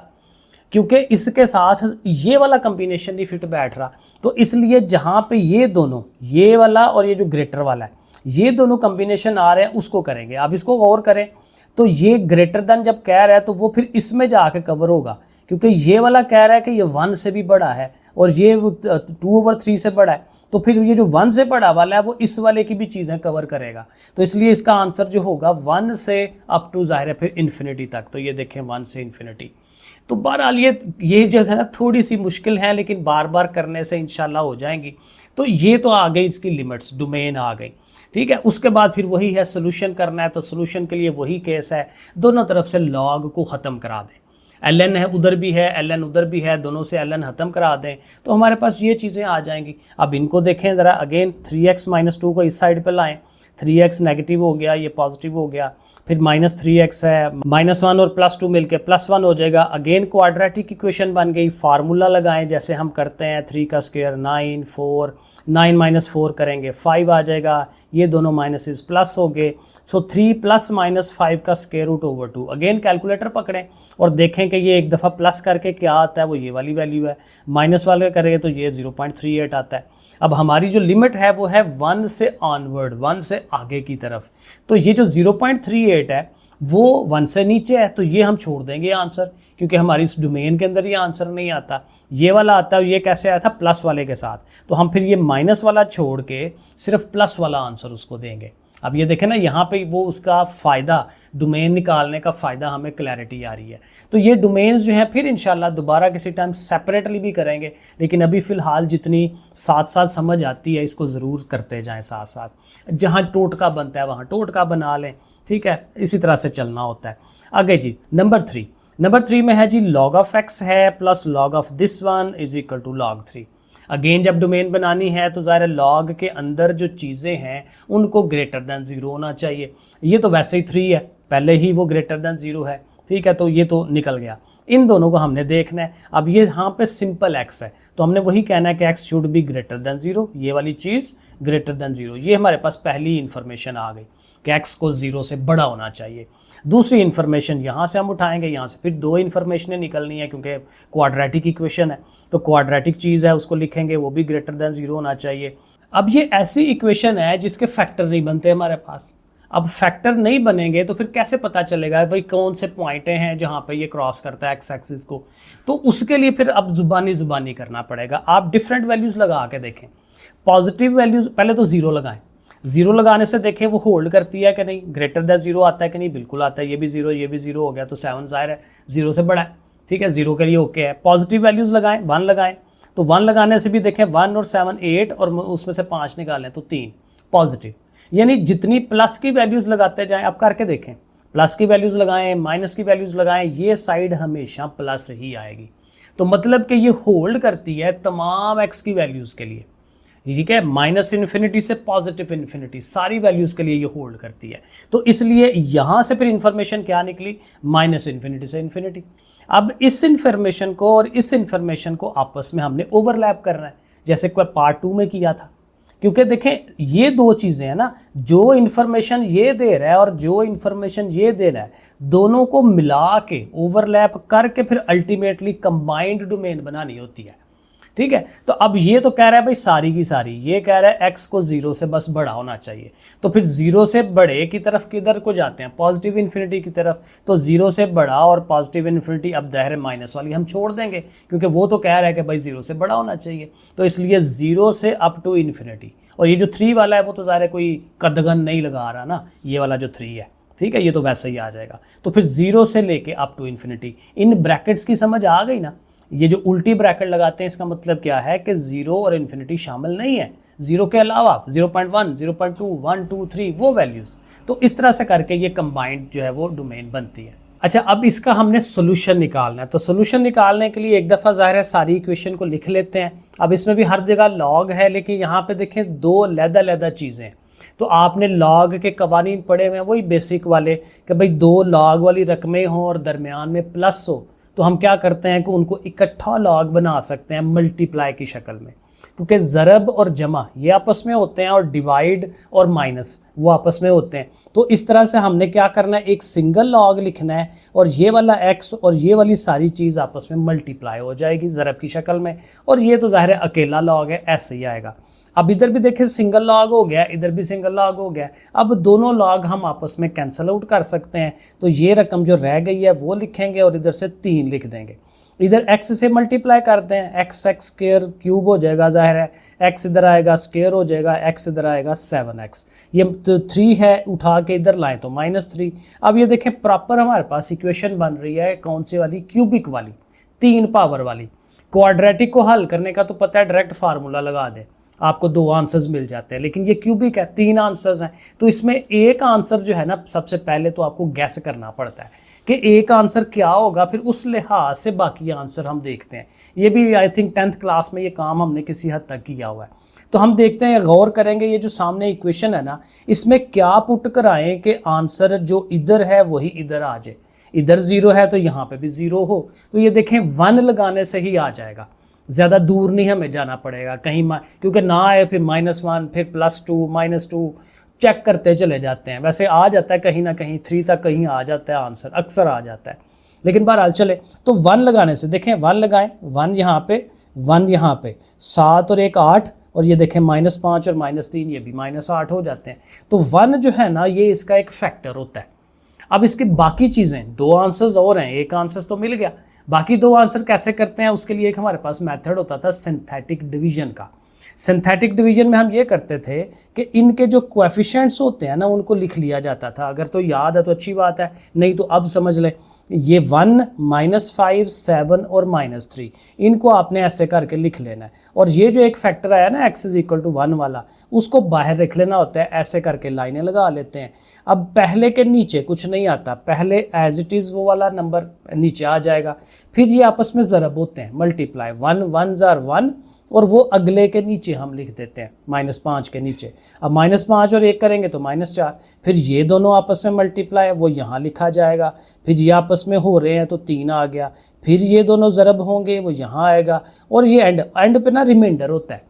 क्योंकि इसके साथ ये वाला कॉम्बिनेशन नहीं फिट बैठ रहा। तो इसलिए जहाँ पे ये दोनों, ये वाला और ये जो ग्रेटर वाला है, ये दोनों कॉम्बिनेशन आ रहे हैं उसको करेंगे। अब इसको गौर करें तो ये ग्रेटर देन जब कह रहा है तो वो फिर इसमें जाके कवर होगा, क्योंकि ये वाला कह रहा है कि ये 1 से भी बड़ा है और ये 2/3 से बड़ा है, तो फिर ये जो 1 से बड़ा वाला है वो इस वाले की भी चीज़ें कवर करेगा। तो इसलिए इसका आंसर जो होगा 1 से अप टू ज़ाहिर है फिर इन्फिनिटी तक। तो ये देखें 1 से इन्फिनिटी। तो बहरहाल ये जो है ना थोड़ी सी मुश्किल है, लेकिन बार बार करने से इंशाल्लाह हो जाएंगी। तो ये तो आ गई इसकी लिमिट्स, डोमेन आ गई। ठीक है, उसके बाद फिर वही है सोल्यूशन करना है, तो सोल्यूशन के लिए वही केस है, दोनों तरफ से लॉग को ख़त्म करा दें। ln है उधर भी है, ln उधर भी है, दोनों से ln ख़त्म करा दें तो हमारे पास ये चीज़ें आ जाएंगी। अब इनको देखें ज़रा, अगेन 3x - 2 को इस साइड पे लाएं, 3x नेगेटिव हो गया, ये पॉजिटिव हो गया, फिर -3x है, -1 और +2 मिलके +1 हो जाएगा। अगेन क्वाड्रेटिक इक्वेशन बन गई, फार्मूला लगाएं जैसे हम करते हैं, 3 का स्क्वायर 9, 4, 9 - 4 करेंगे 5 आ जाएगा, ये दोनों माइनसेस प्लस हो गए। सो 3 + -5 का square root over 2। Again calculator पकड़ें और देखें कि ये एक दफ़ा प्लस करके क्या आता है, वो ये वाली वैल्यू है, माइनस वाले करेंगे तो ये 0.38 आता है। अब हमारी जो लिमिट है वो है 1 से ऑनवर्ड, 1 से आगे की तरफ। तो ये जो 0.38 है वो 1 से नीचे है, तो ये हम छोड़ देंगे आंसर, क्योंकि हमारी इस डोमेन के अंदर ये आंसर नहीं आता। ये वाला आता है, ये कैसे आया था, प्लस वाले के साथ, तो हम फिर ये माइनस वाला छोड़ के सिर्फ प्लस वाला आंसर उसको देंगे। अब ये देखें ना, यहाँ पे वो उसका फ़ायदा, डोमेन निकालने का फ़ायदा हमें क्लैरिटी आ रही है। तो ये डोमेन्स जो हैं फिर इंशाल्लाह दोबारा किसी टाइम सेपरेटली भी करेंगे, लेकिन अभी फ़िलहाल जितनी साथ साथ समझ आती है इसको ज़रूर करते जाएं साथ साथ। जहाँ टोटका बनता है वहाँ टोटका बना लें, ठीक है, इसी तरह से चलना होता है। आगे जी नंबर 3 में है जी log ऑफ x है plus log of this one is equal to log 3। Again जब डोमेन बनानी है तो ज़ाहिर लॉग के अंदर जो चीज़ें हैं उनको ग्रेटर दैन 0 होना चाहिए। ये तो वैसे ही 3 है, पहले ही वो ग्रेटर दैन 0 है, ठीक है, तो ये तो निकल गया। इन दोनों को हमने देखना है। अब ये यहाँ पे सिंपल x है तो हमने वही कहना है कि x should be greater than 0, ये वाली चीज़ ग्रेटर दैन 0। ये हमारे पास पहली इन्फॉर्मेशन आ गई कि x को 0 से बड़ा होना चाहिए। दूसरी इन्फॉर्मेशन यहाँ से हम उठाएंगे, यहाँ से फिर 2 इन्फॉर्मेशनें निकलनी है क्योंकि क्वाड्रेटिक इक्वेशन है, तो क्वाड्रेटिक चीज़ है उसको लिखेंगे, वो भी ग्रेटर दैन 0 होना चाहिए। अब ये ऐसी इक्वेशन है जिसके फैक्टर नहीं बनते हमारे पास। अब फैक्टर नहीं बनेंगे तो फिर कैसे पता चलेगा भाई कौन से पॉइंटें हैं जहाँ पे ये क्रॉस करता है एक्स एक्सिस को। तो उसके लिए फिर अब जुबानी करना पड़ेगा। आप डिफरेंट वैल्यूज़ लगा के देखें। पॉजिटिव वैल्यूज़ पहले तो 0 लगाएं, 0 लगाने से देखें वो होल्ड करती है कि नहीं, ग्रेटर दैन 0 आता है कि नहीं, बिल्कुल आता है। ये भी 0 ये भी 0 हो गया तो 7 ज़ाहिर है 0 से बड़ा है, ठीक है, 0 के लिए ओके है। पॉजिटिव वैल्यूज़ लगाएं, 1 लगाएं, तो 1 लगाने से भी देखें 1 और 7 8 और उसमें से 5 निकालें तो 3 पॉजिटिव। यानी जितनी प्लस की वैल्यूज़ लगाते जाएं, आप करके देखें, प्लस की वैल्यूज़ लगाएं, माइनस की वैल्यूज़ लगाएं, ये साइड हमेशा प्लस ही आएगी। तो मतलब कि ये होल्ड करती है तमाम एक्स की वैल्यूज़ के लिए, ठीक है, -इन्फिनिटी से पॉजिटिव इन्फिनिटी सारी वैल्यूज़ के लिए ये होल्ड करती है। तो इसलिए यहाँ से फिर इन्फॉर्मेशन क्या निकली, -इन्फिनिटी से इन्फिनिटी। अब इस इन्फॉर्मेशन को और इस इन्फॉर्मेशन को आपस में हमने ओवरलैप करना है, जैसे कोई पार्ट 2 में किया था। क्योंकि देखें ये 2 चीज़ें हैं ना, जो इन्फॉर्मेशन ये दे रहा है और जो इन्फॉर्मेशन ये दे रहा है, दोनों को मिला के ओवरलैप करके फिर अल्टीमेटली कंबाइंड डोमेन बनानी होती है, ठीक है। तो अब ये तो कह रहा है भाई सारी की सारी, ये कह रहा है x को 0 से बस बड़ा होना चाहिए, तो फिर 0 से बड़े की तरफ किधर को जाते हैं, पॉजिटिव इन्फिनिटी की तरफ। तो 0 से बड़ा और पॉजिटिव इन्फिनिटी, अब दाहिर माइनस वाली हम छोड़ देंगे क्योंकि वो तो कह रहा है कि भाई 0 से बड़ा होना चाहिए। तो इसलिए 0 से अप टू इन्फिनिटी, और ये जो 3 वाला है वो तो ज़ाहिर है कोई कदगन नहीं लगा रहा ना, ये वाला जो 3 है, ठीक है, ये तो वैसे ही आ जाएगा। तो फिर 0 से लेके up to infinity, in brackets की समझ आ गई ना। ये जो उल्टी ब्रैकेट लगाते हैं इसका मतलब क्या है कि 0 और इन्फिनिटी शामिल नहीं है, 0 के अलावा 0.1, 0.2, 1, 2, 3 वो वैल्यूज़। तो इस तरह से करके ये कंबाइंड जो है वो डोमेन बनती है। अच्छा, अब इसका हमने सोल्यूशन निकालना है। तो सोल्यूशन निकालने के लिए एक दफ़ा ज़ाहिर है सारी इक्वेशन को लिख लेते हैं। अब इसमें भी हर जगह लॉग है, लेकिन यहाँ पे देखें 2 अलग-अलग चीज़ें। तो आपने लॉग के कवानीन पढ़े हुए हैं वही बेसिक वाले कि भाई 2 लॉग वाली रकमें हों और दरमियान में प्लस हो, तो हम क्या करते हैं कि उनको इकट्ठा लॉग बना सकते हैं मल्टीप्लाई की शक्ल में, क्योंकि ज़रब और जमा ये आपस में होते हैं और डिवाइड और माइनस वो आपस में होते हैं। तो इस तरह से हमने क्या करना है, एक सिंगल लॉग लिखना है और ये वाला x और ये वाली सारी चीज़ आपस में मल्टीप्लाई हो जाएगी ज़रब की शक्ल में, और ये तो ज़ाहिर है अकेला लॉग है, ऐसे ही आएगा। अब इधर भी देखें सिंगल लॉग हो गया, इधर भी सिंगल लॉग हो गया। अब दोनों लॉग हम आपस में कैंसिल आउट कर सकते हैं, तो ये रकम जो रह गई है वो लिखेंगे और इधर से 3 लिख देंगे। इधर x से मल्टीप्लाई करते हैं, x स्क्वायर क्यूब हो जाएगा, जाहिर है x इधर आएगा स्क्वायर हो जाएगा, x इधर आएगा 7x। ये तो 3 है, उठा के इधर लाएं तो -3। अब ये देखें प्रॉपर हमारे पास इक्वेशन बन रही है, कौन सी वाली, क्यूबिक वाली, 3 पावर वाली। क्वाड्रेटिक को हल करने का तो पता है, डायरेक्ट फार्मूला लगा दे, आपको 2 आंसर्स मिल जाते हैं। लेकिन ये क्यूबिक है, 3 आंसर्स हैं, तो इसमें एक आंसर जो है ना, सबसे पहले तो आपको गैस करना पड़ता है कि एक आंसर क्या होगा, फिर उस लिहाज से बाकी आंसर हम देखते हैं। ये भी आई थिंक 10th क्लास में ये काम हमने किसी हद तक किया हुआ है। तो हम देखते हैं, गौर करेंगे, ये जो सामने इक्वेशन है ना, इसमें क्या पुट कराएं कि आंसर जो इधर है वही इधर आ जाए। इधर 0 है तो यहाँ पे भी 0 हो, तो ये देखें 1 लगाने से ही आ जाएगा, ज़्यादा दूर नहीं हमें जाना पड़ेगा कहीं, क्योंकि ना आए फिर -1 फिर +2 -2 चेक करते चले जाते हैं। वैसे आ जाता है कहीं ना कहीं 3 तक कहीं आ जाता है आंसर, अक्सर आ जाता है, लेकिन बहरहाल चले। तो 1 लगाने से देखें, 1 लगाएं, 1 यहाँ पे, 1 यहाँ पे, 7 और 1 8, और ये देखें -5 और -3 ये भी -8 हो जाते हैं। तो 1 जो है ना, ये इसका एक फैक्टर होता है। अब इसकी बाकी चीज़ें, 2 आंसर्स और हैं, एक आंसर तो मिल गया, बाकी 2 आंसर कैसे करते हैं, उसके लिए एक हमारे पास मेथड होता था सिंथेटिक डिवीजन का। सिंथेटिक डिवीजन में हम ये करते थे कि इनके जो कोएफिशिएंट्स होते हैं ना, उनको लिख लिया जाता था। अगर तो याद है तो अच्छी बात है, नहीं तो अब समझ लें, ये 1 -5 7 और -3 इनको आपने ऐसे करके लिख लेना है। और ये जो एक फैक्टर आया ना x = 1 वाला, उसको बाहर रख लेना होता है, ऐसे करके लाइनें लगा लेते हैं। अब पहले के नीचे कुछ नहीं आता, पहले एज इट इज़ वो वाला नंबर नीचे आ जाएगा, फिर ये आपस में ज़रब होते हैं, मल्टीप्लाई, 1 1 are 1, और वो अगले के नीचे हम लिख देते हैं -5 के नीचे। अब -5 और 1 करेंगे तो -4, फिर ये दोनों आपस में मल्टीप्लाई, वो यहाँ लिखा जाएगा, फिर ये आपस में हो रहे हैं तो 3 आ गया, फिर ये दोनों ज़रब होंगे वो यहाँ आएगा, और ये एंड पे ना रिमाइंडर होता है,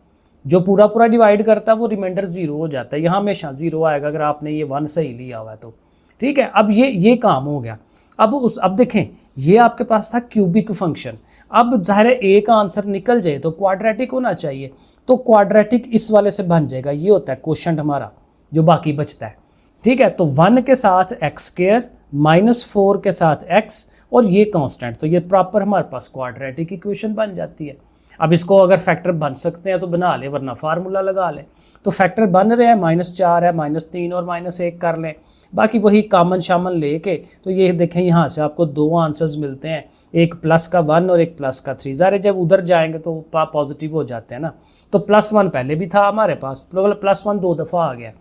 जो पूरा डिवाइड करता है वो रिमाइंडर 0 हो जाता है, यहाँ हमेशा 0 आएगा अगर आपने ये 1 सही लिया हुआ है तो, ठीक है। अब ये काम हो गया। अब देखें, ये आपके पास था क्यूबिक फंक्शन। अब ज़ाहिर है एक आंसर निकल जाए तो क्वाड्रेटिक होना चाहिए, तो क्वाड्रेटिक इस वाले से बन जाएगा, ये होता है क्वोशंट हमारा जो बाकी बचता है, ठीक है। तो 1 के साथ x² -4 के साथ x और ये कांस्टेंट, तो ये प्रॉपर हमारे पास क्वाड्रेटिक इक्वेशन बन जाती है। अब इसको अगर फैक्टर बन सकते हैं तो बना लें, वरना फार्मूला लगा लें। तो फैक्टर बन रहे हैं, -4 है, -3 और -1 कर लें, बाकी वही कामन शामन लेके। तो ये देखें यहाँ से आपको 2 आंसर्स मिलते हैं, एक प्लस का 1 और एक प्लस का 3। ज़ाहिर जब उधर जाएंगे तो पॉजिटिव हो जाते हैं ना, तो +1 पहले भी था हमारे पास, +1 2 दफ़ा आ गया,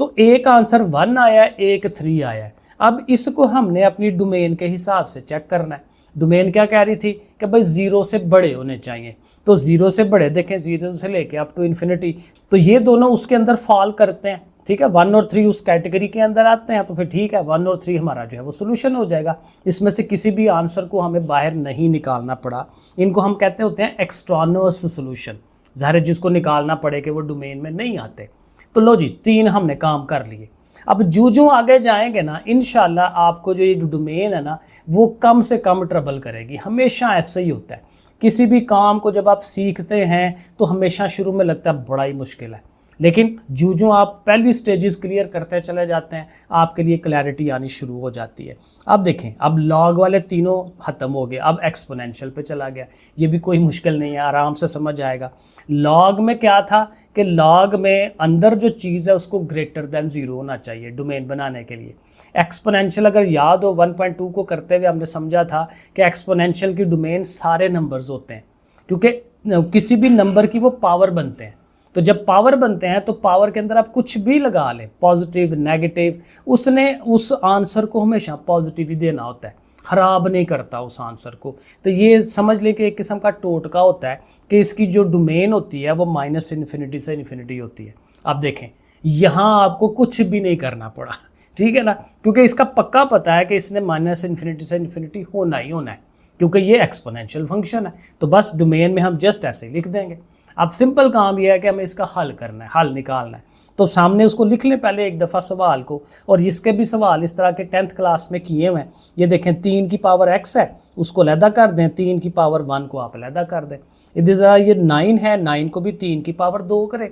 तो एक आंसर 1 आया, एक 3 आया है। अब इसको हमने अपनी डोमेन के हिसाब से चेक करना है। डोमेन क्या कह रही थी कि भाई 0 से बड़े होने चाहिए, तो 0 से बड़े देखें, 0 से लेके अप टू इन्फिनिटी, तो ये दोनों उसके अंदर फॉल करते हैं, ठीक है। 1 और 3 उस कैटेगरी के अंदर आते हैं, तो फिर ठीक है, 1 और 3 हमारा जो है वो सोल्यूशन हो जाएगा। इसमें से किसी भी आंसर को हमें बाहर नहीं निकालना पड़ा। इनको हम कहते होते हैं एक्सट्रानस सोल्यूशन, ज़ाहिर जिसको निकालना पड़े कि वो डोमेन में नहीं आते। तो लो जी, 3 हमने काम कर लिए। अब जो आगे जाएंगे ना, इंशाल्लाह आपको जो ये डोमेन है ना, वो कम से कम ट्रबल करेगी। हमेशा ऐसा ही होता है, किसी भी काम को जब आप सीखते हैं तो हमेशा शुरू में लगता है बड़ा ही मुश्किल है, लेकिन जो आप पहली स्टेजेस क्लियर करते चले जाते हैं आपके लिए क्लैरिटी आनी शुरू हो जाती है। अब देखें, अब लॉग वाले तीनों ख़त्म हो गए, अब एक्सपोनेंशियल पे चला गया। ये भी कोई मुश्किल नहीं है, आराम से समझ आएगा। लॉग में क्या था कि लॉग में अंदर जो चीज़ है उसको ग्रेटर देन 0 होना चाहिए डोमेन बनाने के लिए। एक्सपोनेंशियल अगर याद हो 1.2 को करते हुए हमने समझा था कि एक्सपोनेंशियल की डोमेन सारे नंबर्स होते हैं, क्योंकि किसी भी नंबर की वो पावर बनते हैं। तो जब पावर बनते हैं तो पावर के अंदर आप कुछ भी लगा लें, पॉजिटिव नेगेटिव, उसने उस आंसर को हमेशा पॉजिटिव ही देना होता है, ख़राब नहीं करता उस आंसर को। तो ये समझ लें कि एक किस्म का टोटका होता है कि इसकी जो डोमेन होती है वो -इन्फिनिटी से इन्फिनिटी होती है। अब देखें, यहाँ आपको कुछ भी नहीं करना पड़ा, ठीक है ना, क्योंकि इसका पक्का पता है कि इसने -इन्फिनिटी से इन्फिनिटी होना ही होना है, क्योंकि ये एक्सपोनेंशियल फंक्शन है। तो बस डोमेन में हम जस्ट ऐसे ही लिख देंगे। अब सिंपल काम यह है कि हमें इसका हल करना है, हल निकालना है। तो सामने उसको लिख लें पहले एक दफ़ा सवाल को, और इसके भी सवाल इस तरह के 10th क्लास में किए हुए हैं। ये देखें, 3 की पावर x है, उसको अलहदा कर दें, 3 की पावर 1 को आप अलहदा कर दें। इधर ज़रा ये 9 है, 9 को भी 3 की पावर 2 करें,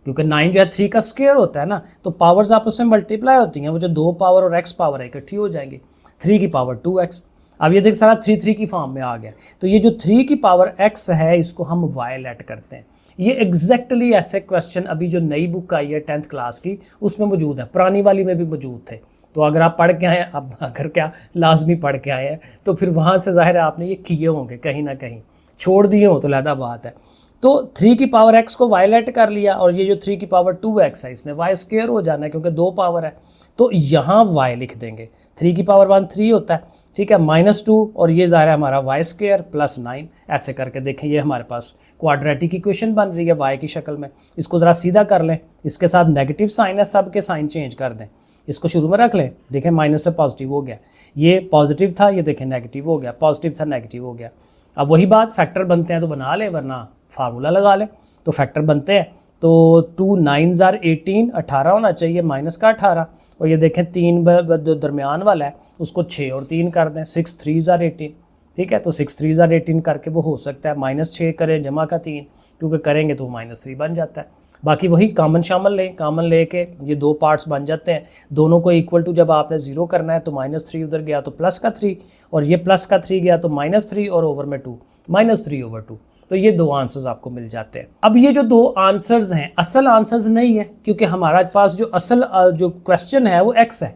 क्योंकि 9 जो है 3 का स्क्वायर होता है ना, तो पावर्स आपस में मल्टीप्लाई होती हैं, वो जो 2 पावर और x पावर है इकट्ठी हो जाएंगी। 3 की पावर 2x, अब ये देख सारा 3 की फॉर्म में आ गया। तो ये जो 3 की पावर x है इसको हम y लेट करते हैं। ये एग्जैक्टली ऐसे क्वेश्चन अभी जो नई बुक आई है 10th क्लास की उसमें मौजूद है, पुरानी वाली में भी मौजूद थे। तो अगर आप पढ़ के आए, अब अगर क्या लाजमी पढ़ के आए हैं तो फिर वहाँ से ज़ाहिर है आपने ये किए होंगे, कहीं ना कहीं छोड़ दिए हो तो लहदा बात है। तो 3 की पावर x को y लेट कर लिया, और ये जो 3 की पावर 2x है इसने y स्क्वायर हो जाना है, क्योंकि 2 पावर है। तो यहाँ y लिख देंगे, 3 की पावर 1 3 होता है, ठीक है, -2, और ये ज़ाहिर है हमारा y स्क्वायर प्लस 9। ऐसे करके देखें, ये हमारे पास क्वाड्रेटिक इक्वेशन बन रही है y की शक्ल में। इसको ज़रा सीधा कर लें, इसके साथ नेगेटिव साइन है, सब के साइन चेंज कर दें, इसको शुरू में रख लें। देखें, माइनस से पॉजिटिव हो गया, ये पॉजिटिव था, ये देखें नेगेटिव हो गया, पॉजिटिव था नेगेटिव हो गया। अब वही बात, फैक्टर बनते हैं तो बना लें, वरना फार्मूला लगा लें। तो फैक्टर बनते हैं तो 2 9s are 18, 18 होना चाहिए, माइनस का 18, और ये देखें 3 दरमियान वाला है उसको 6 और 3 कर दें, 6 3s are 18, ठीक है। तो 6 3s are 18 करके वो हो सकता है -6 करें जमा का 3, क्योंकि करेंगे तो -3 बन जाता है। बाकी वही कॉमन शामिल लें, कॉमन लेके ये 2 पार्ट्स बन जाते हैं, दोनों को इक्वल टू जब आपने 0 करना है तो -3 उधर गया तो प्लस का 3, और ये प्लस का 3 गया तो -3 और ओवर में 2, -3/2। तो ये 2 आंसर्स आपको मिल जाते हैं। अब ये जो 2 आंसर्स हैं असल आंसर्स नहीं है, क्योंकि हमारे पास जो असल जो क्वेश्चन है वो x है,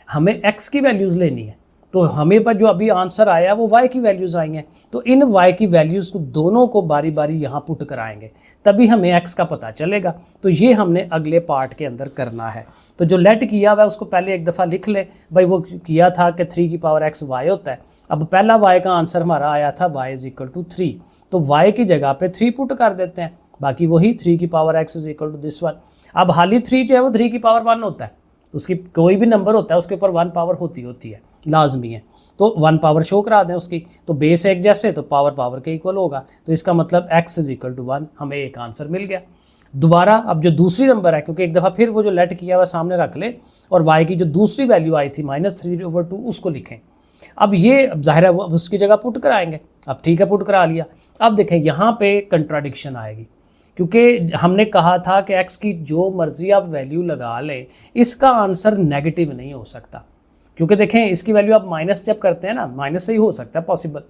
हमें x की वैल्यूज़ लेनी है। तो हमें पर जो अभी आंसर आया वो y की वैल्यूज़ आई हैं, तो इन y की वैल्यूज़ को दोनों को बारी बारी यहाँ पुट कराएंगे, तभी हमें x का पता चलेगा। तो ये हमने अगले पार्ट के अंदर करना है। तो जो लेट किया हुआ है उसको पहले एक दफ़ा लिख लें भाई, वो किया था कि 3 की पावर x y होता है। अब पहला y का आंसर हमारा आया था y = 3, तो y की जगह पे 3 पुट कर देते हैं, बाकी वही 3 की पावर x = दिस 1। अब हाली 3 जो है वो 3 की पावर 1 होता है, तो उसकी कोई भी नंबर होता है उसके ऊपर 1 पावर होती है, लाजमी है। तो 1 पावर शो करा दें उसकी, तो बेस एक जैसे तो पावर पावर के इक्वल होगा, तो इसका मतलब x = 1, हमें एक आंसर मिल गया। दोबारा अब जो दूसरी नंबर है, क्योंकि एक दफ़ा फिर वो जो लेट किया हुआ सामने रख ले, और y की जो दूसरी वैल्यू आई थी -3/2 उसको लिखें। अब ये ज़ाहिर है वो अब उसकी जगह पुट कराएंगे। अब ठीक है, पुट करा लिया। अब देखें यहाँ पे कंट्राडिक्शन आएगी, क्योंकि हमने कहा था कि x की जो मर्ज़ी आप वैल्यू लगा लें इसका आंसर नेगेटिव नहीं हो सकता, क्योंकि देखें इसकी वैल्यू आप माइनस जब करते हैं ना, माइनस से ही हो सकता है पॉसिबल,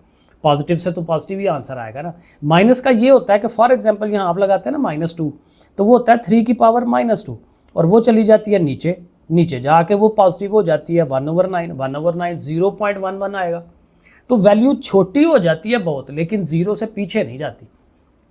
पॉजिटिव से तो पॉजिटिव ही आंसर आएगा ना। माइनस का ये होता है कि फॉर एग्जांपल यहाँ आप लगाते हैं ना -2, तो वो होता है 3 की पावर -2, और वो चली जाती है नीचे जाके वो पॉजिटिव हो जाती है 1/9, 1/9 0.11 आएगा। तो वैल्यू छोटी हो जाती है बहुत, लेकिन 0 से पीछे नहीं जाती,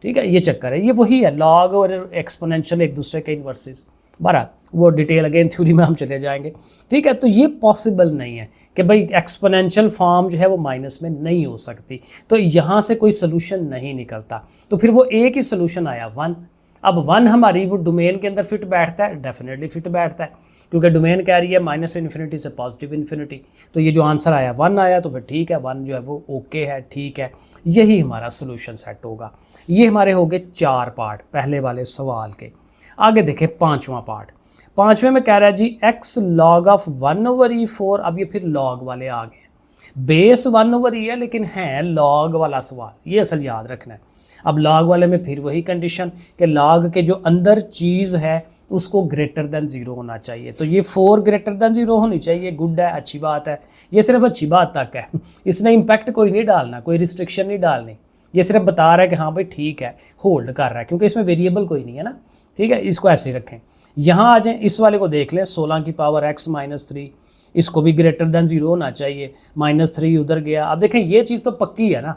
ठीक है। ये चक्कर है, ये वही है लॉग और एक्सपोनेंशियल एक दूसरे के इन्वर्सेस। बहरहाल वो डिटेल अगेन थ्योरी में हम चले जाएंगे, ठीक है। तो ये पॉसिबल नहीं है कि भाई एक्सपोनेंशियल फॉर्म जो है वो माइनस में नहीं हो सकती, तो यहाँ से कोई सोल्यूशन नहीं निकलता। तो फिर वो एक ही सोल्यूशन आया 1। अब 1 हमारी वो डोमेन के अंदर फिट बैठता है, डेफिनेटली फिट बैठता है, क्योंकि डोमेन कह रही है -इन्फिनिटी से +इन्फिनिटी। तो ये जो आंसर आया 1 आया, तो फिर ठीक है, 1 जो है वो ओके है, ठीक है, यही हमारा सोल्यूशन सेट होगा। ये हमारे हो गए 4 पार्ट पहले वाले सवाल के। आगे देखें 5वां पार्ट। 5वें में कह रहा है जी x log of 1/4। अब ये फिर लॉग वाले आ गए। बेस 1/e है लेकिन है लॉग वाला सवाल, ये असल याद रखना है। अब लॉग वाले में फिर वही कंडीशन कि लॉग के जो अंदर चीज़ है उसको ग्रेटर देन 0 होना चाहिए। तो ये 4 ग्रेटर देन 0 होनी चाहिए, गुड है, अच्छी बात है। ये सिर्फ अच्छी बात तक है, इसने इम्पैक्ट कोई नहीं डालना, कोई रिस्ट्रिक्शन नहीं डालनी। ये सिर्फ बता रहा है कि हाँ भाई ठीक है, होल्ड कर रहा है, क्योंकि इसमें वेरिएबल कोई नहीं है ना। ठीक है, इसको ऐसे ही रखें। यहाँ आ जाएं, इस वाले को देख लें, 16 की पावर x -3, इसको भी ग्रेटर देन 0 होना चाहिए। -3 उधर गया। अब देखें ये चीज़ तो पक्की है ना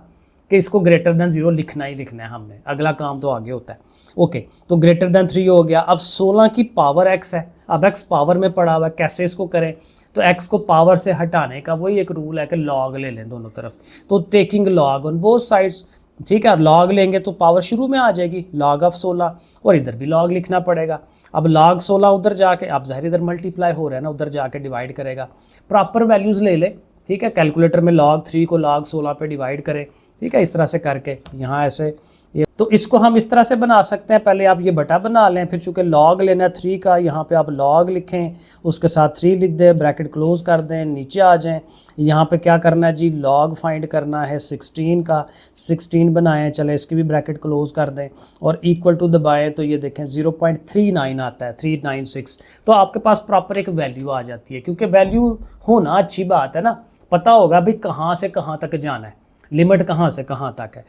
कि इसको ग्रेटर देन 0 लिखना ही लिखना है हमने, अगला काम तो आगे होता है। ओके, तो ग्रेटर देन 3 हो गया। अब 16 की पावर x है, अब x पावर में पड़ा हुआ है, कैसे इसको करें? तो x को पावर से हटाने का वही एक रूल है कि लॉग ले लें दोनों तरफ। तो taking log on both sides, ठीक है, लॉग लेंगे तो पावर शुरू में आ जाएगी, लॉग ऑफ 16, और इधर भी लॉग लिखना पड़ेगा। अब लॉग 16 उधर जाके, अब ज़ाहिर इधर मल्टीप्लाई हो रहा है ना, उधर जाके डिवाइड करेगा। प्रॉपर वैल्यूज़ ले ले, ठीक है, कैलकुलेटर में log 3 को log 16 पे डिवाइड करें, ठीक है, इस तरह से करके यहाँ ऐसे ये। तो इसको हम इस तरह से बना सकते हैं, पहले आप ये बटा बना लें, फिर चूँकि log लेना है 3 का, यहाँ पे आप log लिखें, उसके साथ 3 लिख दें, ब्रैकेट क्लोज कर दें, नीचे आ जाएं। यहाँ पे क्या करना है जी, log फाइंड करना है 16 का, 16 बनाएं, चले इसकी भी ब्रैकेट क्लोज कर दें और इक्वल टू दबाएं, तो ये देखें 0.39 आता है, 396। तो आपके पास प्रॉपर एक वैल्यू आ जाती है, क्योंकि वैल्यू होना अच्छी बात है ना, पता होगा भाई कहाँ से कहाँ तक जाना है, लिमिट कहाँ से कहाँ तक है।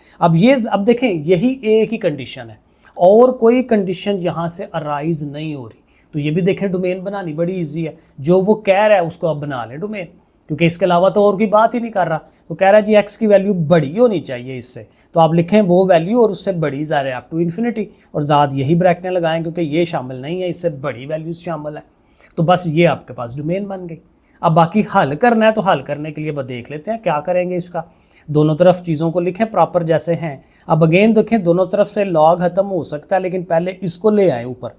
अब देखें यही एक ही कंडीशन है और कोई कंडीशन यहाँ से अराइज नहीं हो रही। तो ये भी देखें डोमेन बनानी बड़ी इजी है, जो वो कह रहा है उसको अब बना लें डोमेन, क्योंकि इसके अलावा तो और कोई बात ही नहीं कर रहा। तो कह रहा है जी x की वैल्यू बड़ी होनी चाहिए इससे, तो आप लिखें वो वैल्यू और उससे बड़ी ज़ाहिर है अप टू इन्फिनिटी, और ज़ाद यही ब्रैकेटें लगाएं क्योंकि ये शामिल नहीं है, इससे बड़ी वैल्यूज शामिल है। तो बस ये आपके पास डोमेन बन गई। अब बाकी हल करना है, तो हल करने के लिए बस देख लेते हैं क्या करेंगे। इसका दोनों तरफ चीज़ों को लिखें प्रॉपर जैसे हैं। अब अगेन देखें दोनों तरफ से लॉग ख़त्म हो सकता है, लेकिन पहले इसको ले आए ऊपर,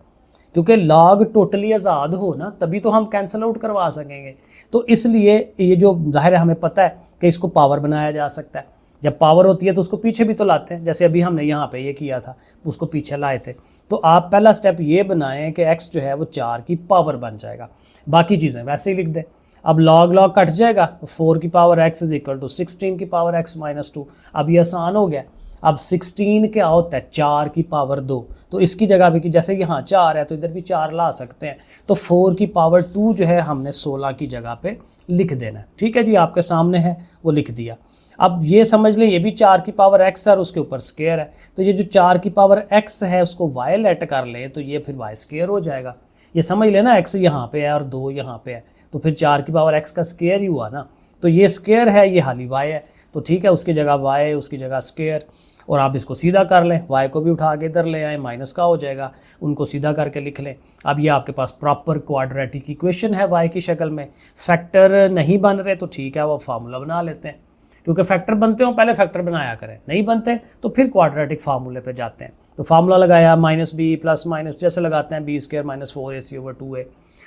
क्योंकि लॉग टोटली आज़ाद हो ना तभी तो हम कैंसिल आउट करवा सकेंगे। तो इसलिए ये जो ज़ाहिर है हमें पता है कि इसको पावर बनाया जा सकता है, जब पावर होती है तो उसको पीछे भी तो लाते हैं, जैसे अभी हमने यहाँ पे ये किया था, उसको पीछे लाए थे। तो आप पहला स्टेप ये बनाएं कि x जो है वो 4 की पावर बन जाएगा, बाकी चीज़ें वैसे ही लिख दें। अब log कट जाएगा, 4 की power x is equal to 16 की पावर x -2। अब ये आसान हो गया। अब 16 क्या होता है, 4 की पावर 2, तो इसकी जगह भी जैसे यहाँ 4 है तो इधर भी 4 ला सकते हैं। तो 4 की पावर 2 जो है हमने 16 की जगह पे लिख देना है। ठीक है जी, आपके सामने है वो लिख दिया। अब ये समझ लें ये भी 4 की पावर x है और उसके ऊपर स्क्वायर है, तो ये जो 4 की पावर x है उसको y लेट कर लें तो ये फिर y स्क्वायर हो जाएगा। ये समझ लेना x यहाँ पे है और 2 यहाँ पे है, तो फिर 4 की पावर x का स्क्वायर ही हुआ ना। तो ये स्क्वायर है, ये हाली y है, तो ठीक है, उसकी जगह y, उसकी जगह स्क्वायर। और आप इसको सीधा कर लें, y को भी उठा के इधर ले आए, माइनस का हो जाएगा, उनको सीधा करके लिख लें। अब ये आपके पास प्रॉपर क्वाड्रेटिक इक्वेशन है y की शक्ल में। फैक्टर नहीं बन रहे तो ठीक है, वो फार्मूला बना लेते हैं, क्योंकि फैक्टर बनते हो पहले फैक्टर बनाया करें, नहीं बनते तो फिर क्वाड्रेटिक फार्मूले पे जाते हैं। तो फार्मूला लगाया -b प्लस माइनस जैसे लगाते हैं b² - 4ac/2a,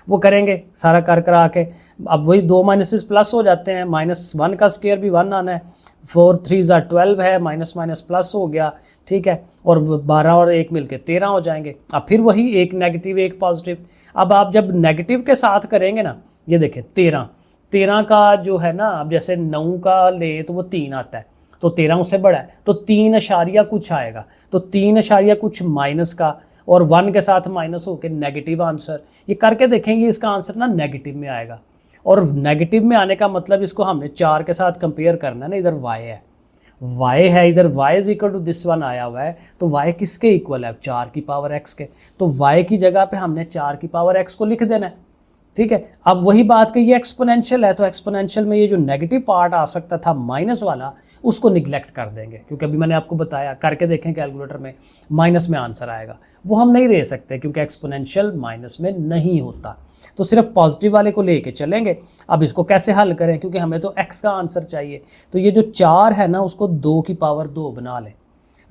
वो करेंगे सारा कर करा के। अब वही 2 माइनसेस प्लस हो जाते हैं, -1 का स्क्वायर भी 1 आना है, 4 3 12 है, माइनस माइनस प्लस हो गया, ठीक है, और 12 और 1 मिलके 13 हो जाएंगे। अब फिर वही एक नेगेटिव एक पॉजिटिव। अब आप जब नेगेटिव के साथ करेंगे ना, ये देखें 13 का जो है ना, अब जैसे 9 का ले तो वो 3 आता है, तो 13 उससे बड़ा है, तो 3 अशारिया कुछ आएगा, तो 3 अशारिया कुछ माइनस का और 1 के साथ माइनस होकर नेगेटिव आंसर। ये करके देखेंगे इसका आंसर ना नेगेटिव में आएगा, और नेगेटिव में आने का मतलब इसको हमने 4 के साथ कंपेयर करना है ना, इधर y है इधर y is equal to this one आया हुआ है, तो y किसके इक्वल है, 4 की पावर x के, तो y की जगह पे हमने 4 की पावर x को लिख देना है। ठीक है, अब वही बात कि ये एक्सपोनेंशियल है, तो एक्सपोनेंशियल में ये जो नेगेटिव पार्ट आ सकता था माइनस वाला, उसको निगलेक्ट कर देंगे, क्योंकि अभी मैंने आपको बताया करके देखें कैलकुलेटर में माइनस में आंसर आएगा, वो हम नहीं ले सकते क्योंकि एक्सपोनेंशियल माइनस में नहीं होता, तो सिर्फ पॉजिटिव वाले को लेके चलेंगे। अब इसको कैसे हल करें, क्योंकि हमें तो x का आंसर चाहिए, तो ये जो 4 है ना उसको 2 की पावर 2 बना लें,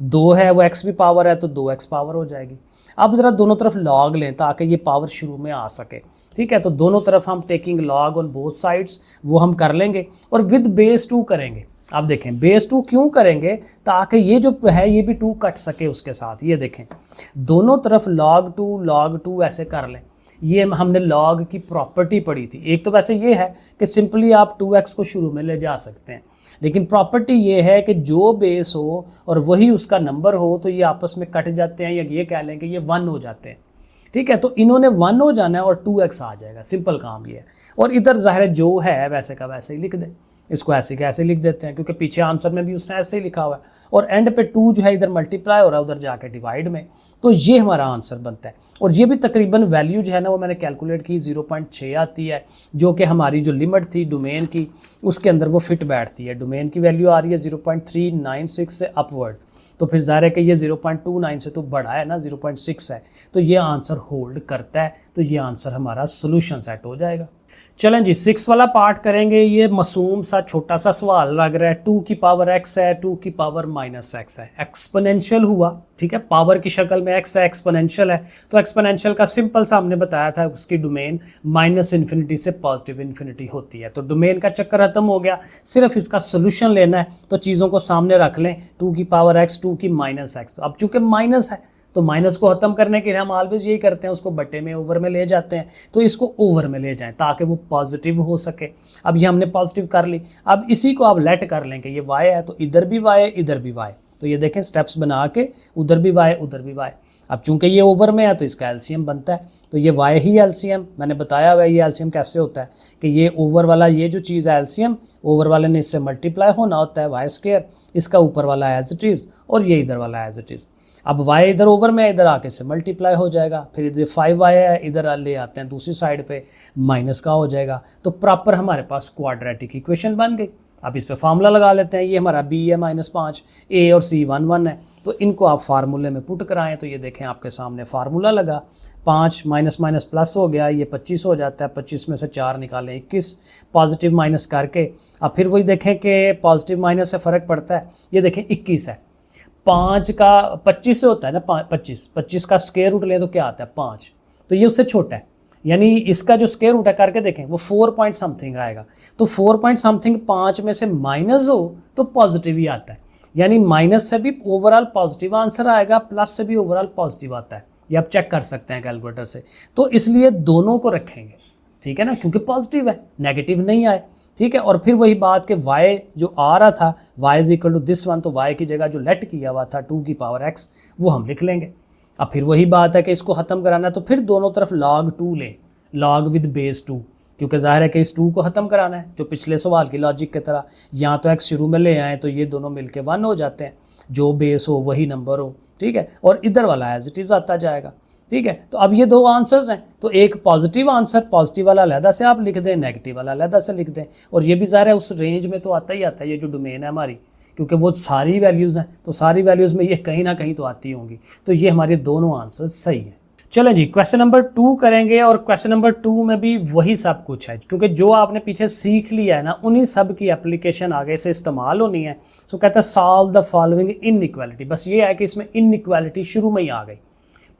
2 है वो x भी पावर है तो 2x पावर हो जाएगी। अब ज़रा दोनों तरफ लॉग लें ताकि ये पावर शुरू में आ सके। ठीक है, तो दोनों तरफ हम taking log on both sides वो हम कर लेंगे और विद बेस 2 करेंगे। अब देखें बेस 2 क्यों करेंगे, ताकि ये जो है ये भी 2 कट सके उसके साथ। ये देखें दोनों तरफ log 2 ऐसे कर लें, ये हमने लॉग की प्रॉपर्टी पढ़ी थी। एक तो वैसे ये है कि सिंपली आप 2x को शुरू में ले जा सकते हैं, लेकिन प्रॉपर्टी ये है कि जो बेस हो और वही उसका नंबर हो तो ये आपस में कट जाते हैं, या ये कह लें कि ये 1 हो जाते हैं। ठीक है, तो इन्होंने 1 हो जाना है और 2x आ जाएगा, सिंपल काम ये है। और इधर ज़ाहिर है जो है वैसे का वैसे ही लिख दें, इसको ऐसे का ऐसे लिख देते हैं क्योंकि पीछे आंसर में भी उसने ऐसे ही लिखा हुआ है, और एंड पे 2 जो है इधर मल्टीप्लाई हो रहा है उधर जाके डिवाइड में, तो ये हमारा आंसर बनता है। और ये भी तकरीबन वैल्यू जो है ना वो मैंने कैलकुलेट की 0.6 आती है, जो कि हमारी जो लिमिट थी डोमेन की उसके अंदर वो फिट बैठती है। डोमेन की वैल्यू आ रही है 0.396 से अपवर्ड, तो फिर ज़ाहिर है कि ये 0.29 से तो बड़ा है ना, 0.6 है, तो ये आंसर होल्ड करता है, तो ये आंसर हमारा सोल्यूशन सेट हो जाएगा। चलें जी 6 वाला पार्ट करेंगे। ये मासूम सा छोटा सा सवाल लग रहा है, 2 की पावर x है, 2 की पावर -x है, एक्सपोनेंशियल हुआ। ठीक है, पावर की शक्ल में x है, एक्सपोनेंशियल है, तो एक्सपोनेंशियल का सिंपल सा हमने बताया था उसकी डोमेन -इन्फिनिटी से +इन्फिनिटी होती है, तो डोमेन का चक्कर खत्म हो गया, सिर्फ इसका सोल्यूशन लेना है। तो चीज़ों को सामने रख लें, 2 की पावर x, 2 की -x, अब चूंकि माइनस है तो माइनस को ख़त्म करने के लिए हम ऑलवेज यही करते हैं, उसको बट्टे में ओवर में ले जाते हैं, तो इसको ओवर में ले जाएं ताकि वो पॉजिटिव हो सके। अब ये हमने पॉजिटिव कर ली, अब इसी को आप लेट कर लें कि ये y है तो इधर भी y इधर भी y, तो ये देखें स्टेप्स बना के उधर भी y उधर भी y। अब चूंकि ये ओवर में है तो इसका एलसीएम बनता है, तो ये y ही एलसीएम मैंने बताया हुआ है। ये एलसीएम कैसे होता है कि ये ओवर वाला ये जो चीज़ है एलसीएम, ओवर वाले ने इससे मल्टीप्लाई होना होता है y², इसका ऊपर वाला एज इट इज़ और ये इधर वाला एज इट इज़। अब y इधर ओवर में इधर आके से मल्टीप्लाई हो जाएगा, फिर इधर 5y है इधर ले आते हैं दूसरी साइड पे माइनस का हो जाएगा, तो प्रॉपर हमारे पास क्वाड्रेटिक इक्वेशन बन गई। अब इस पे फार्मूला लगा लेते हैं। ये हमारा b है -5, a और c 1 1 है, तो इनको आप फार्मूले में पुट कराएं तो ये देखें आपके सामने फार्मूला लगा, 5 माइनस प्लस हो गया, ये 25 हो जाता है, 25 में से 4 निकालें 21, पॉजिटिव माइनस करके अब फिर वही देखें कि पॉजिटिव माइनस से फ़र्क पड़ता है। ये देखें 21 है, 5 का 25 से होता है ना 25 का स्क्वायर रूट लें तो क्या आता है 5, तो ये उससे छोटा है, यानी इसका जो स्क्वायर रूट है करके देखें वो 4 पॉइंट समथिंग आएगा, तो 4 पॉइंट समथिंग 5 में से माइनस हो तो पॉजिटिव ही आता है, यानी माइनस से भी ओवरऑल पॉजिटिव आंसर आएगा, प्लस से भी ओवरऑल पॉजिटिव आता है। ये आप चेक कर सकते हैं कैलकुलेटर से, तो इसलिए दोनों को रखेंगे, ठीक है ना, क्योंकि पॉजिटिव है, नेगेटिव नहीं आए। ठीक है, और फिर वही बात कि y जो आ रहा था y is equal to this one, तो y की जगह जो लेट किया हुआ था 2 की पावर x वो हम लिख लेंगे। अब फिर वही बात है कि इसको ख़त्म कराना है तो फिर दोनों तरफ log 2 लें, log विद बेस 2, क्योंकि ज़ाहिर है कि इस 2 को ख़त्म कराना है, जो पिछले सवाल की लॉजिक की तरह यहाँ तो x शुरू में ले आए तो ये दोनों मिलके 1 हो जाते हैं, जो बेस हो वही नंबर हो। ठीक है, और इधर वाला एज इट इज़ आता जाएगा। ठीक है, तो अब ये दो आंसर्स हैं, तो एक पॉजिटिव आंसर, पॉजिटिव वाला अलहदा से आप लिख दें, नेगेटिव वाला अलहदा से लिख दें, और ये भी ज़ाहिर है उस रेंज में तो आता ही आता है, ये जो डोमेन है हमारी, क्योंकि वो सारी वैल्यूज़ हैं तो सारी वैल्यूज़ में ये कहीं ना कहीं तो आती होंगी, तो ये हमारे दोनों आंसर्स सही हैं। चलें जी क्वेश्चन नंबर 2 करेंगे, और क्वेश्चन नंबर 2 में भी वही सब कुछ है, क्योंकि जो आपने पीछे सीख लिया है ना उन्हीं सब की एप्लीकेशन आगे से इस्तेमाल होनी है। सो कहता है सॉल्व द फॉलोइंग इनइक्वालिटी, बस ये है कि इसमें इनइक्वालिटी शुरू में ही आ गई,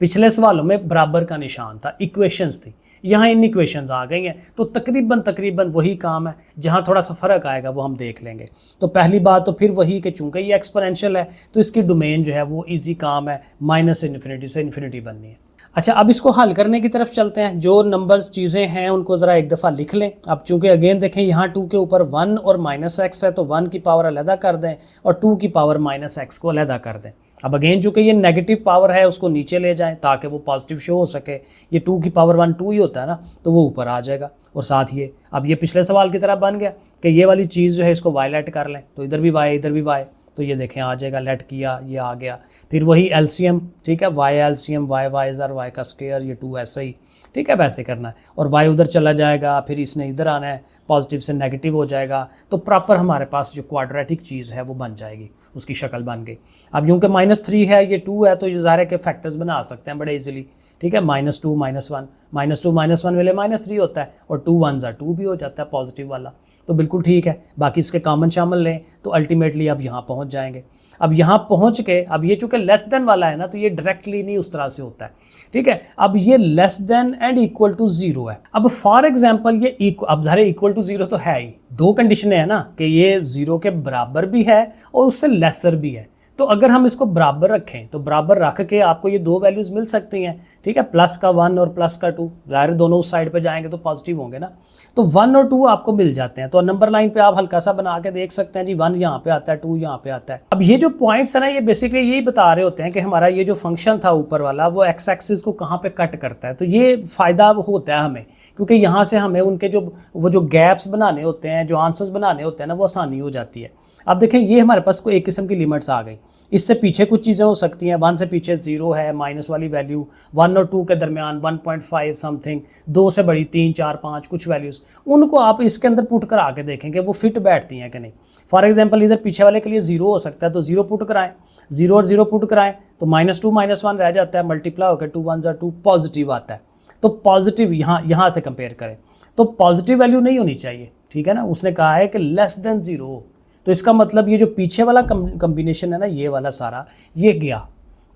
पिछले सवालों में बराबर का निशान था, इक्वेशंस थी, यहाँ इन इक्वेशंस आ गई हैं, तो तकरीबन वही काम है, जहाँ थोड़ा सा फ़र्क आएगा वो हम देख लेंगे। तो पहली बात तो फिर वही कि चूँकि ये एक्सपोनेंशियल है तो इसकी डोमेन जो है वो इजी काम है, -इन्फिनिटी से इन्फिनिटी बननी है। अच्छा, अब इसको हल करने की तरफ चलते हैं। जो नंबर्स चीज़ें हैं उनको ज़रा एक दफ़ा लिख लें। अब चूँकि अगेन देखें यहाँ 2 के ऊपर 1 और -x है, तो 1 की पावर अलहदा कर दें और 2 की पावर -x को अलहदा कर दें। अब अगेन चूँकि ये नेगेटिव पावर है उसको नीचे ले जाएं ताकि वो पॉजिटिव शो हो सके। ये 2 की पावर 1 2 ही होता है ना, तो वो ऊपर आ जाएगा। और साथ ये अब ये पिछले सवाल की तरह बन गया कि ये वाली चीज़ जो है इसको y लेट कर लें, तो इधर भी y इधर भी y, तो ये देखें आ जाएगा, लेट किया ये आ गया। फिर वही एलसीएम, ठीक है, y एलसीएम y इज़र y का स्क्वायर, ये 2 ऐसा ही, ठीक है, वैसे करना है। और y उधर चला जाएगा, फिर इसने इधर आना है, पॉजिटिव से नेगेटिव हो जाएगा, तो प्रॉपर हमारे पास जो क्वाड्रेटिक चीज़ है वो बन जाएगी, उसकी शक्ल बन गई। अब यूँ कि -3 है, ये 2 है, तो ये ज़ाहिर है कि फैक्टर्स बना सकते हैं बड़े इजीली। ठीक है, -2 -1, -2 -1 वाले -3 होता है, और 2 1 2 भी हो जाता है पॉजिटिव वाला, तो बिल्कुल ठीक है। बाकी इसके कॉमन शामिल लें तो अल्टीमेटली अब यहाँ पहुँच जाएंगे। अब यहाँ पहुँच के अब ये चूँकि लेस देन वाला है ना, तो ये डायरेक्टली नहीं उस तरह से होता है। ठीक है, अब ये less than and equal to 0 है। अब फॉर एग्जांपल ये अब ज़ाहिर इक्वल टू 0 तो है ही, दो कंडीशनें हैं ना कि ये 0 के बराबर भी है और उससे लेसर भी है, तो अगर हम इसको बराबर रखें तो बराबर रख के आपको ये दो वैल्यूज़ मिल सकती हैं, ठीक है, प्लस का 1 और प्लस का 2, ज़ाहिर दोनों उस साइड पे जाएंगे तो पॉजिटिव होंगे ना, तो 1 और 2 आपको मिल जाते हैं। तो नंबर लाइन पे आप हल्का सा बना के देख सकते हैं जी, 1 यहाँ पे आता है, 2 यहाँ पे आता है। अब ये जो पॉइंट्स है ना, ये बेसिकली यही बता रहे होते हैं कि हमारा ये जो फंक्शन था ऊपर वाला वो एक्स एक्सिस को कहाँ पे कट करता है। तो ये फ़ायदा होता है हमें, क्योंकि यहाँ से हमें उनके जो गैप्स बनाने होते हैं, जो आंसर्स बनाने होते हैं ना, वो आसानी हो जाती है। अब देखें ये हमारे पास कोई एक किस्म की लिमिट्स आ गई, इससे पीछे कुछ चीज़ें हो सकती हैं, 1 से पीछे 0 है, माइनस वाली वैल्यू 1 और 2 के दरमियान 1.5 समथिंग, 2 से बड़ी 3 4 5 कुछ वैल्यूज़, उनको आप इसके अंदर पुट करा के देखेंगे वो फिट बैठती हैं कि नहीं। फॉर एग्जांपल इधर पीछे वाले के लिए 0 हो सकता है, तो 0 पुट कराएं, 0 और 0 पुट कराएं तो -2 -1 रह जाता है, मल्टीप्लाई होकर 2 1 2 पॉजिटिव आता है। तो पॉजिटिव यहाँ से कंपेयर करें तो पॉजिटिव वैल्यू नहीं होनी चाहिए, ठीक है ना। उसने कहा है कि लेस देन 0, तो इसका मतलब ये जो पीछे वाला कम्बिनेशन है ना, ये वाला सारा ये गया,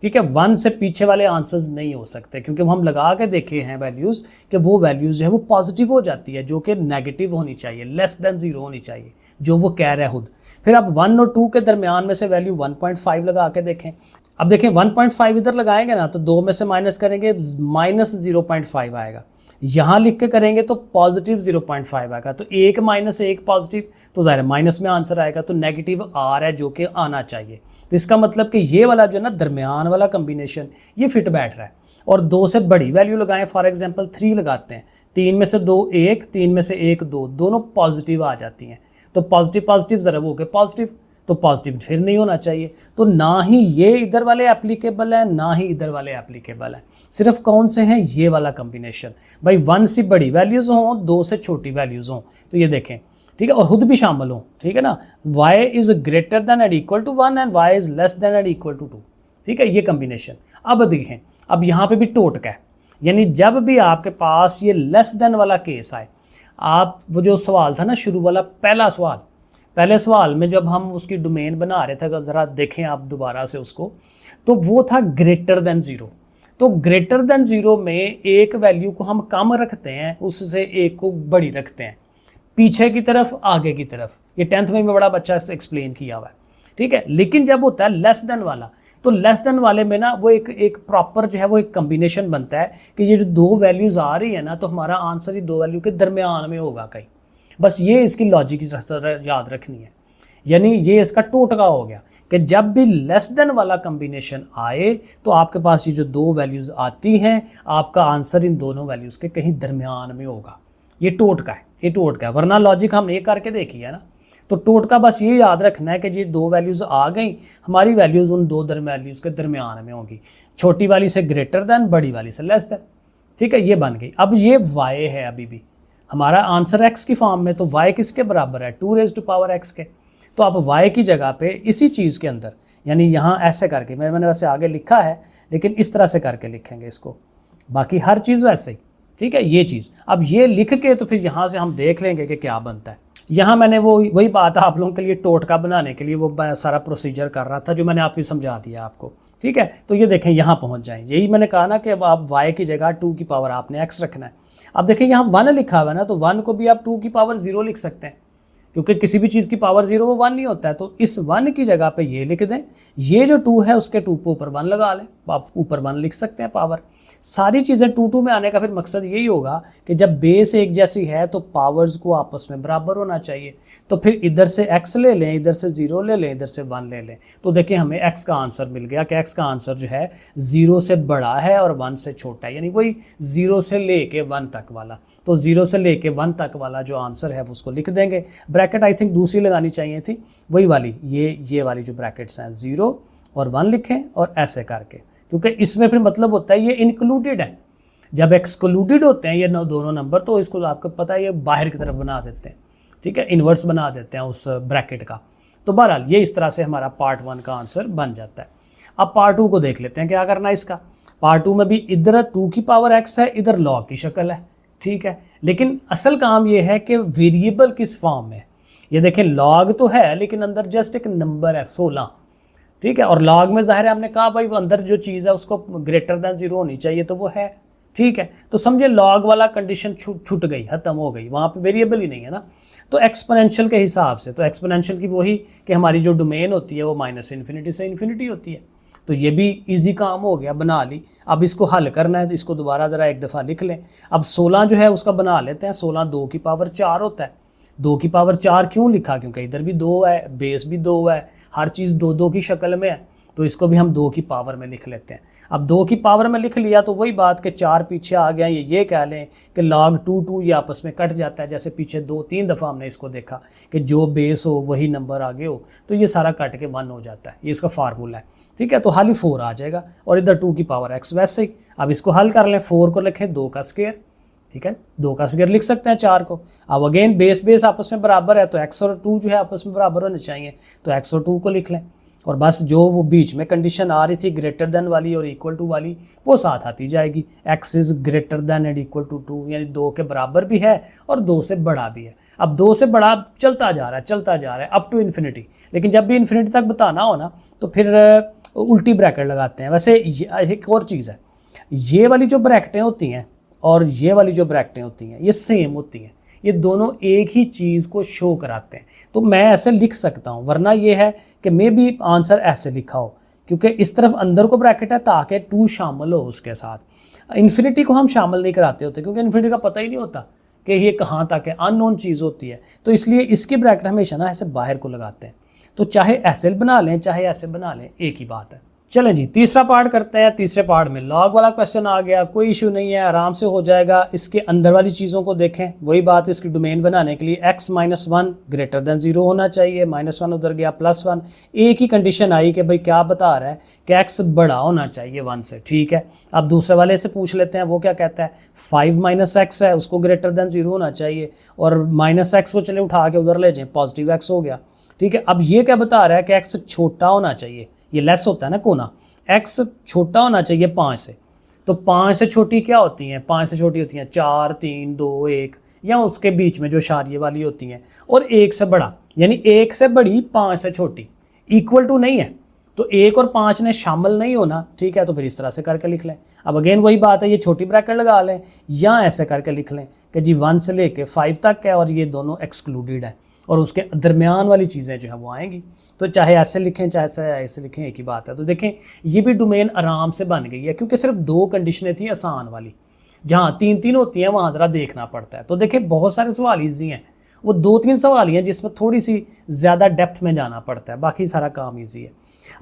ठीक है। 1 से पीछे वाले आंसर्स नहीं हो सकते, क्योंकि हम लगा के देखे हैं वैल्यूज़ कि वो वैल्यूज़ जो है वो पॉजिटिव हो जाती है, जो कि नेगेटिव होनी चाहिए, लेस देन 0 होनी चाहिए, जो वो कह रहा है खुद। फिर आप 1 और 2 के दरमियान में से वैल्यू 1.5 लगा के देखें। अब देखें 1.5 इधर लगाएंगे ना, तो 2 में से माइनस करेंगे -0.5 आएगा, यहाँ लिख के करेंगे तो पॉजिटिव 0.5 आएगा, तो 1 - 1 पॉजिटिव, तो ज़ाहिर माइनस में आंसर आएगा, तो नेगेटिव R है जो कि आना चाहिए। तो इसका मतलब कि ये वाला जो है ना दरमियान वाला कम्बिनेशन ये फिट बैठ रहा है। और 2 से बड़ी वैल्यू लगाएं, फॉर एग्जांपल 3 लगाते हैं, 3 में से 2 1, 3 में से 1 2, दोनों पॉजिटिव आ जाती हैं, तो पॉजिटिव पॉजिटिव ज़रा हो गए पॉजिटिव, तो पॉजिटिव फिर नहीं होना चाहिए। तो ना ही ये इधर वाले एप्लीकेबल है, ना ही इधर वाले एप्लीकेबल है, सिर्फ कौन से हैं, ये वाला कम्बिनेशन। भाई 1 से बड़ी वैल्यूज़ हों, 2 से छोटी वैल्यूज़ हों, तो ये देखें, ठीक है, और खुद भी शामिल हों, ठीक है ना। y is greater than and equal to 1 and y is less than and equal to 2, ठीक है, ये कम्बिनेशन। अब देखें, अब यहाँ पे भी टोटका है, यानी जब भी आपके पास ये लेस दैन वाला केस आए, आप वो जो सवाल था ना शुरू वाला पहले सवाल में जब हम उसकी डोमेन बना रहे थे, अगर ज़रा देखें आप दोबारा से उसको, तो वो था ग्रेटर देन 0। तो ग्रेटर देन 0 में एक वैल्यू को हम कम रखते हैं, उससे एक को बड़ी रखते हैं, पीछे की तरफ आगे की तरफ। ये 10th में बड़ा बच्चा से एक्सप्लेन किया हुआ है, ठीक है। लेकिन जब होता है लेस देन वाला, तो लेस देन वाले में ना वो एक प्रॉपर जो है वो एक कम्बिनेशन बनता है कि ये जो दो वैल्यूज़ आ रही है ना, तो हमारा आंसर ये दो वैल्यू के दरमियान में होगा कहीं। बस ये इसकी लॉजिक याद रखनी है, यानी ये इसका टोटका हो गया कि जब भी लेस देन वाला कम्बिनेशन आए तो आपके पास ये जो दो वैल्यूज़ आती हैं, आपका आंसर इन दोनों वैल्यूज़ के कहीं दरमियान में होगा। ये टोटका है, वरना लॉजिक हमने ये करके देखी है ना। तो टोटका बस ये याद रखना है कि ये दो वैल्यूज़ आ गई, हमारी वैल्यूज़ उन दो वैल्यूज़ के दरमियान में होगी, छोटी वाली से ग्रेटर देन, बड़ी वाली से लेस देन, ठीक है, ये बन गई। अब ये y है, अभी भी हमारा आंसर x की फॉर्म में, तो y किसके बराबर है, 2 रेज़ टू पावर x के। तो आप y की जगह पे इसी चीज़ के अंदर, यानी यहाँ ऐसे करके, मैंने वैसे आगे लिखा है लेकिन इस तरह से करके लिखेंगे इसको, बाकी हर चीज़ वैसे ही, ठीक है, ये चीज़। अब ये लिख के तो फिर यहाँ से हम देख लेंगे कि क्या बनता है। यहाँ मैंने वही बात आप लोगों के लिए टोटका बनाने के लिए वो सारा प्रोसीजर कर रहा था, जो मैंने आप ही समझा दिया आपको, ठीक है। तो ये देखें यहाँ पहुँच जाएं, यही मैंने कहा ना कि अब आप y की जगह 2 की पावर आपने x रखना है। अब देखें यहाँ 1 लिखा हुआ है ना, तो 1 को भी आप 2 की पावर 0 लिख सकते हैं, क्योंकि किसी भी चीज़ की पावर 0 वो 1 नहीं होता है। तो इस 1 की जगह पे ये लिख दें, ये जो 2 है उसके 2 पे ऊपर 1 लगा लें, आप ऊपर 1 लिख सकते हैं पावर। सारी चीज़ें 2 में आने का फिर मकसद यही होगा कि जब बेस एक जैसी है तो पावर्स को आपस में बराबर होना चाहिए। तो फिर इधर से x ले लें, इधर से 0 ले लें, इधर से 1 ले लें, तो देखिए हमें x का आंसर मिल गया कि x का आंसर जो है 0 से बड़ा है और 1 से छोटा है, यानी वही 0 से ले के 1 तक वाला। तो 0 से लेके 1 तक वाला जो आंसर है उसको लिख देंगे। ब्रैकेट आई थिंक दूसरी लगानी चाहिए थी, वही वाली, ये वाली जो ब्रैकेट्स हैं 0 और 1 लिखें और ऐसे करके, क्योंकि इसमें फिर मतलब होता है ये इंक्लूडेड है। जब एक्सक्लूडेड होते हैं ये दोनों नंबर, तो इसको आपको पता है ये बाहर की तरफ बना देते हैं, ठीक है, इन्वर्स बना देते हैं उस ब्रैकेट का। तो बहरहाल ये इस तरह से हमारा पार्ट 1 का आंसर बन जाता है। अब पार्ट 2 को देख लेते हैं क्या करना है इसका। पार्ट 2 में भी इधर 2 की पावर x है, इधर लॉग की शक्ल है, ठीक है, लेकिन असल काम ये है कि वेरिएबल किस फॉर्म में। ये देखें लॉग तो है लेकिन अंदर जस्ट एक नंबर है 16, ठीक है, और लॉग में ज़ाहिर है हमने कहा भाई वो अंदर जो चीज़ है उसको ग्रेटर दैन 0 होनी चाहिए, तो वो है, ठीक है। तो समझे लॉग वाला कंडीशन छूट गई, खत्म हो गई, वहाँ पे वेरिएबल ही नहीं है ना। तो एक्सपोनेंशियल के हिसाब से, तो एक्सपोनेंशियल की वही कि हमारी जो डोमेन होती है वो माइनस इन्फिनिटी से इन्फिनिटी होती है। तो ये भी इजी काम हो गया, बना ली। अब इसको हल करना है तो इसको दोबारा ज़रा एक दफ़ा लिख लें। अब 16 जो है उसका बना लेते हैं। 16 2 की पावर 4 होता है। 2 की पावर 4 क्यों लिखा? क्योंकि इधर भी 2 है, बेस भी 2 है, हर चीज़ 2 2 की शक्ल में है, तो इसको भी हम 2 की पावर में लिख लेते हैं। अब 2 की पावर में लिख लिया तो वही बात कि 4 पीछे आ गया। ये कह लें कि log 2 2 ये आपस में कट जाता है, जैसे पीछे 2-3 दफ़ा हमने इसको देखा कि जो बेस हो वही नंबर आगे हो, तो ये सारा कट के 1 हो जाता है। ये इसका फार्मूला है, ठीक है। तो हल ही 4 आ जाएगा और इधर 2 की पावर x वैसे ही। अब इसको हल कर लें। 4 को लिखें 2 का स्क्वायर, ठीक है। 2 का स्क्वायर लिख सकते हैं 4 को। अब अगेन बेस आपस में बराबर है तो x और 2 जो है आपस में बराबर होने चाहिए, तो x और 2 को लिख लें। और बस जो वो बीच में कंडीशन आ रही थी ग्रेटर देन वाली और इक्वल टू वाली, वो साथ आती जाएगी। x is greater than and equal to 2, यानी 2 के बराबर भी है और 2 से बड़ा भी है। अब 2 से बड़ा चलता जा रहा है अप टू इन्फिनिटी। लेकिन जब भी इन्फिनिटी तक बताना हो ना तो फिर उल्टी ब्रैकेट लगाते हैं। वैसे एक और चीज़ है, ये वाली जो ब्रैकेटें होती हैं और ये वाली जो ब्रैकेटें होती हैं ये सेम होती हैं, ये दोनों एक ही चीज़ को शो कराते हैं। तो मैं ऐसे लिख सकता हूँ, वरना ये है कि मे भी आंसर ऐसे लिखा हो, क्योंकि इस तरफ अंदर को ब्रैकेट है ताकि 2 शामिल हो उसके साथ। इन्फिनिटी को हम शामिल नहीं कराते होते क्योंकि इन्फिनिटी का पता ही नहीं होता कि ये कहाँ तक है, अननोन चीज़ होती है। तो इसलिए इसकी ब्रैकेट हमेशा ना ऐसे बाहर को लगाते हैं। तो चाहे ऐसे बना लें चाहे ऐसे बना लें, एक ही बात है। चलें जी, तीसरा पार्ट करते हैं। तीसरे पार्ट में लॉग वाला क्वेश्चन आ गया, कोई इशू नहीं है, आराम से हो जाएगा। इसके अंदर वाली चीज़ों को देखें, वही बात इसकी डोमेन बनाने के लिए x - 1 ग्रेटर देन 0 होना चाहिए। -1 उधर गया +1। एक ही कंडीशन आई कि भाई क्या बता रहा है कि x बड़ा होना चाहिए 1 से, ठीक है। अब दूसरे वाले से पूछ लेते हैं, वो क्या कहता है 5 - x है, उसको ग्रेटर देन 0 होना चाहिए। और -x को चले उठा के उधर ले जाएं, पॉजिटिव x हो गया, ठीक है। अब ये क्या बता रहा है कि x छोटा होना चाहिए, ये लेस होता है ना कोना, x छोटा होना चाहिए 5 से। तो 5 से छोटी क्या होती हैं? 5 से छोटी होती हैं 4 3 2 1, या उसके बीच में जो इशारे वाली होती हैं, और 1 से बड़ा, यानी 1 से बड़ी 5 से छोटी, इक्वल टू नहीं है तो 1 और 5 ने शामिल नहीं होना, ठीक है। तो फिर इस तरह से करके लिख लें। अब अगेन वही बात है, ये छोटी ब्रैकेट लगा लें या ऐसे करके लिख लें कि जी 1 से लेके 5 तक है और ये दोनों एक्सक्लूडेड है और उसके दरमियान वाली चीज़ें जो है वो आएंगी। तो चाहे ऐसे लिखें चाहे ऐसे लिखें, एक ही बात है। तो देखें ये भी डोमेन आराम से बन गई है, क्योंकि सिर्फ 2 कंडीशनें थी आसान वाली, जहाँ 3 होती हैं वहाँ ज़रा देखना पड़ता है। तो देखें बहुत सारे सवाल ईजी हैं, वो 2-3 सवाल ही हैं जिसमें थोड़ी सी ज़्यादा डेप्थ में जाना पड़ता है, बाकी सारा काम ईजी है।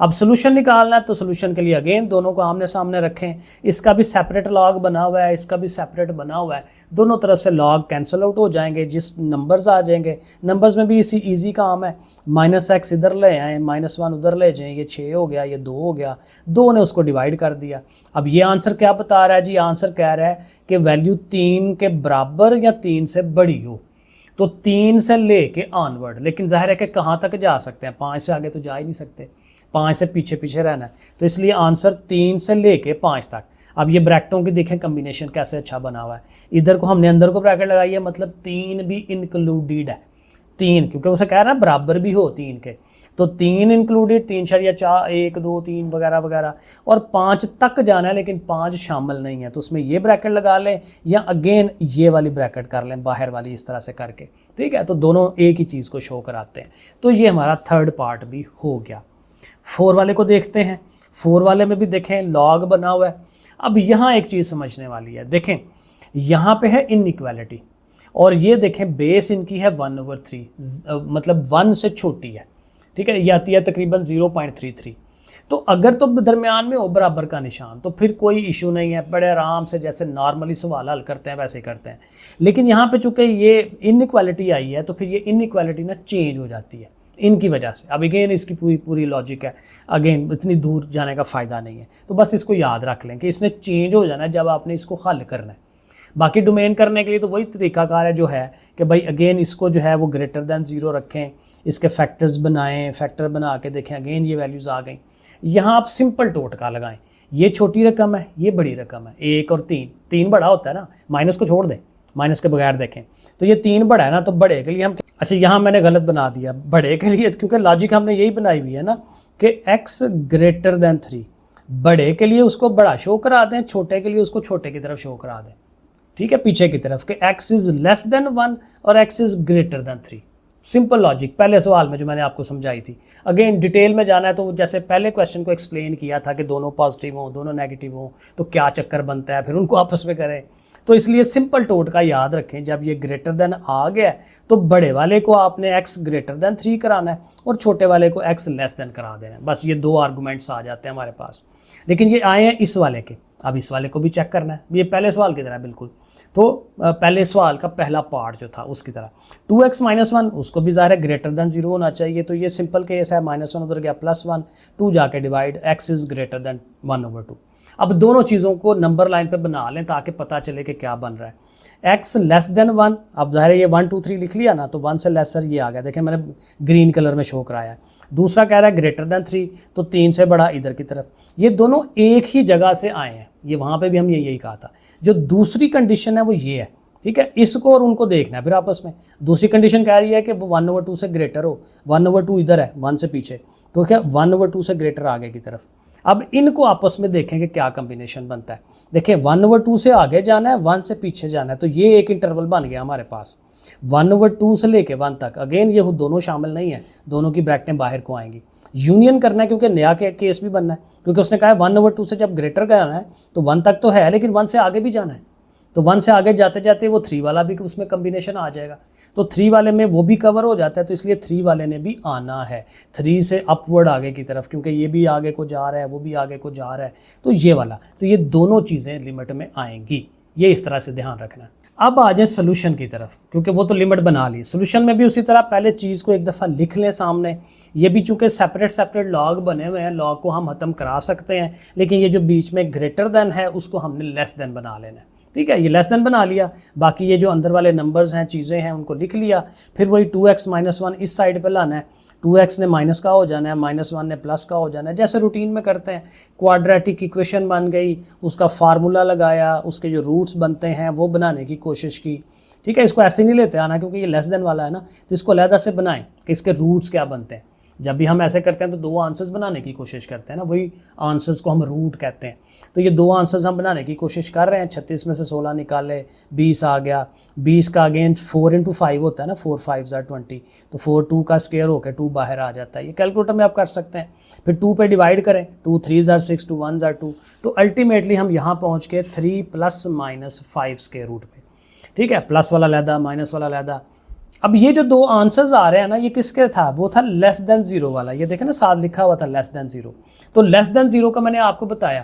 अब सोल्यूशन निकालना है तो सोल्यूशन के लिए अगेन दोनों को आमने सामने रखें। इसका भी सेपरेट लॉग बना हुआ है, इसका भी सेपरेट बना हुआ है, दोनों तरफ से लॉग कैंसिल आउट हो जाएंगे, जिस नंबर्स आ जाएंगे। नंबर्स में भी इसी ईजी काम है, -x इधर ले आएँ, -1 उधर ले जाएँ, ये 6 हो गया, ये 2 हो गया, 2 ने उसको डिवाइड कर दिया। अब ये आंसर क्या बता रहा है जी? आंसर कह रहा है कि वैल्यू 3 के बराबर या 3 से बड़ी हो, तो 3 से ले के ऑनवर्ड। लेकिन जाहिर है कि कहाँ तक जा सकते हैं, 5 से आगे तो जा ही नहीं सकते, 5 से पीछे पीछे रहना है। तो इसलिए आंसर 3 से लेके 5 तक। अब ये ब्रैकेटों की देखें कम्बिनेशन कैसे अच्छा बना हुआ है। इधर को हमने अंदर को ब्रैकेट लगाई है, मतलब 3 भी इंक्लूडेड है। 3 क्योंकि उसे कह रहा है बराबर भी हो 3 के, तो 3 इंक्लूडेड, 3 शरिया 4 1 2 3 वगैरह वगैरह, और 5 तक जाना है लेकिन 5 शामिल नहीं है। तो उसमें ये ब्रैकेट लगा लें या अगेन ये वाली ब्रैकेट कर लें बाहर वाली, इस तरह से करके, ठीक है। तो दोनों एक ही चीज़ को शो कराते हैं। तो ये हमारा थर्ड पार्ट भी हो गया। 4 वाले को देखते हैं। 4 वाले में भी देखें लॉग बना हुआ है। अब यहाँ एक चीज़ समझने वाली है, देखें यहाँ पे है इनइक्वालिटी, और ये देखें बेस इनकी है 1/3, मतलब 1 से छोटी है, ठीक है। ये आती है तकरीबन 0.33। तो अगर तो दरमियान में हो बराबर का निशान तो फिर कोई इशू नहीं है, बड़े आराम से जैसे नॉर्मली सवाल हल करते हैं वैसे ही करते हैं। लेकिन यहाँ पे चूँकि ये इनइक्वालिटी आई है तो फिर ये इनइक्वालिटी ना चेंज हो जाती है इनकी वजह से। अब अगेन इसकी पूरी लॉजिक है, अगेन इतनी दूर जाने का फ़ायदा नहीं है। तो बस इसको याद रख लें कि इसने चेंज हो जाना है जब आपने इसको हल करना है। बाकी डोमेन करने के लिए तो वही तरीकाकार है जो है कि भाई अगेन इसको जो है वो ग्रेटर देन 0 रखें, इसके फैक्टर्स बनाएं, फैक्टर बना के देखें अगेन ये वैल्यूज़ आ गई। यहाँ आप सिंपल टोटका लगाएं, ये छोटी रकम है ये बड़ी रकम है, 1 और 3 बड़ा होता है ना, माइनस को छोड़ दें, माइनस के बगैर देखें तो ये 3 बड़ा है ना, तो बड़े के लिए हम, अच्छा यहाँ मैंने गलत बना दिया, बड़े के लिए, क्योंकि लॉजिक हमने यही बनाई हुई है ना कि x ग्रेटर देन 3, बड़े के लिए उसको बड़ा शो करा दें, छोटे के लिए उसको छोटे की तरफ शो करा दें, ठीक है, पीछे की तरफ कि x इज लेस देन 1 और x is greater than 3। Simple logic पहले सवाल में जो मैंने आपको समझाई थी। अगेन डिटेल में जाना है तो जैसे पहले क्वेश्चन को एक्सप्लेन किया था कि दोनों पॉजिटिव हों दोनों नेगेटिव हों तो क्या चक्कर बनता है, फिर उनको आपस में करें। तो इसलिए सिंपल टोटका याद रखें, जब ये ग्रेटर देन आ गया तो बड़े वाले को आपने x ग्रेटर देन 3 कराना है और छोटे वाले को x लेस देन करा देना है। बस ये दो आर्गूमेंट्स आ जाते हैं हमारे पास। लेकिन ये आए हैं इस वाले के, अब इस वाले को भी चेक करना है, ये पहले सवाल की तरह बिल्कुल। तो पहले सवाल का पहला पार्ट जो था उसकी तरह 2x - 1 उसको भी ज़ाहिर है ग्रेटर देन 0 होना चाहिए। तो ये सिंपल केस है, -1 उधर गया +1, 2 जाके divide, x is greater then 1/2। अब दोनों चीज़ों को नंबर लाइन पे बना लें ताकि पता चले कि क्या बन रहा है। x लेस देन 1, अब ज़ाहिर है ये 1 2 3 लिख लिया ना, तो 1 से लेसर ये आ गया, देखें मैंने ग्रीन कलर में शो कराया है। दूसरा कह रहा है ग्रेटर देन 3, तो 3 से बड़ा इधर की तरफ। ये दोनों एक ही जगह से आए हैं, ये वहाँ पे भी हमने यही कहा था। जो दूसरी कंडीशन है वो ये है, ठीक है, इसको और उनको देखना है फिर आपस में। दूसरी कंडीशन कह रही है कि वो 1/2 से ग्रेटर हो, 1/2 इधर है 1 से पीछे, तो क्या 1/2 से ग्रेटर आगे की तरफ। अब इनको आपस में देखें कि क्या कम्बिनेशन बनता है। देखें 1/2 से आगे जाना है, 1 से पीछे जाना है, तो ये एक इंटरवल बन गया हमारे पास 1/2 से लेके 1 तक। अगेन ये दोनों शामिल नहीं है, दोनों की ब्रैकेटें बाहर को आएंगी। यूनियन करना है क्योंकि नया केस भी बनना है, क्योंकि उसने कहा है 1/2 से जब ग्रेटर जाना है तो 1 तक तो है, लेकिन 1 से आगे भी जाना है। तो 1 से आगे जाते जाते वो 3 वाला भी उसमें कम्बिनेशन आ जाएगा, तो 3 वाले में वो भी कवर हो जाता है। तो इसलिए 3 वाले ने भी आना है 3 से अपवर्ड आगे की तरफ, क्योंकि ये भी आगे को जा रहा है वो भी आगे को जा रहा है, तो ये वाला, तो ये दोनों चीज़ें लिमिट में आएंगी। ये इस तरह से ध्यान रखना है। अब आ जाए सोल्यूशन की तरफ, क्योंकि वो तो लिमिट बना ली। सोल्यूशन में भी उसी तरह पहले चीज़ को एक दफ़ा लिख लें सामने। ये भी चूंकि सेपरेट लॉग बने हुए हैं, लॉग को हम ख़त्म करा सकते हैं, लेकिन ये जो बीच में ग्रेटर देन है उसको हमने लेस देन बना लेना है। ठीक है, ये लेस देन बना लिया, बाकी ये जो अंदर वाले नंबर्स हैं चीज़ें हैं उनको लिख लिया। फिर वही 2x - 1 इस साइड पे लाना है, 2x ने माइनस का हो जाना है, -1 ने प्लस का हो जाना है, जैसे रूटीन में करते हैं। क्वाड्रेटिक इक्वेशन बन गई, उसका फार्मूला लगाया, उसके जो रूट्स बनते हैं वो बनाने की कोशिश की। ठीक है, इसको ऐसे नहीं लेते आना क्योंकि ये लेस देन वाला है ना, तो इसको अलहदा से बनाएं कि इसके रूट्स क्या बनते हैं। जब भी हम ऐसे करते हैं तो 2 आंसर्स बनाने की कोशिश करते हैं ना, वही आंसर्स को हम रूट कहते हैं। तो ये 2 आंसर्स हम बनाने की कोशिश कर रहे हैं। 36 में से 16 निकाले, 20 आ गया। 20 का अगेन 4 × 5 होता है ना, 4 5 = 20, तो 4 2 का स्क्वायर होकर 2 बाहर आ जाता है। ये कैलकुलेटर में आप कर सकते हैं। फिर 2 पे डिवाइड करें, 2 3 = 6, 2 1 = 2, तो अल्टीमेटली हम यहाँ पहुँच के 3 ± 5 स्क्वायर रूट पे। ठीक है, प्लस वाला अलहदा माइनस वाला अलहदा। अब ये जो 2 आंसर्स आ रहे हैं ना, ये किसके था, वो था लेस देन 0 वाला। ये देखें ना साथ लिखा हुआ था लेस देन 0। तो लेस देन 0 का मैंने आपको बताया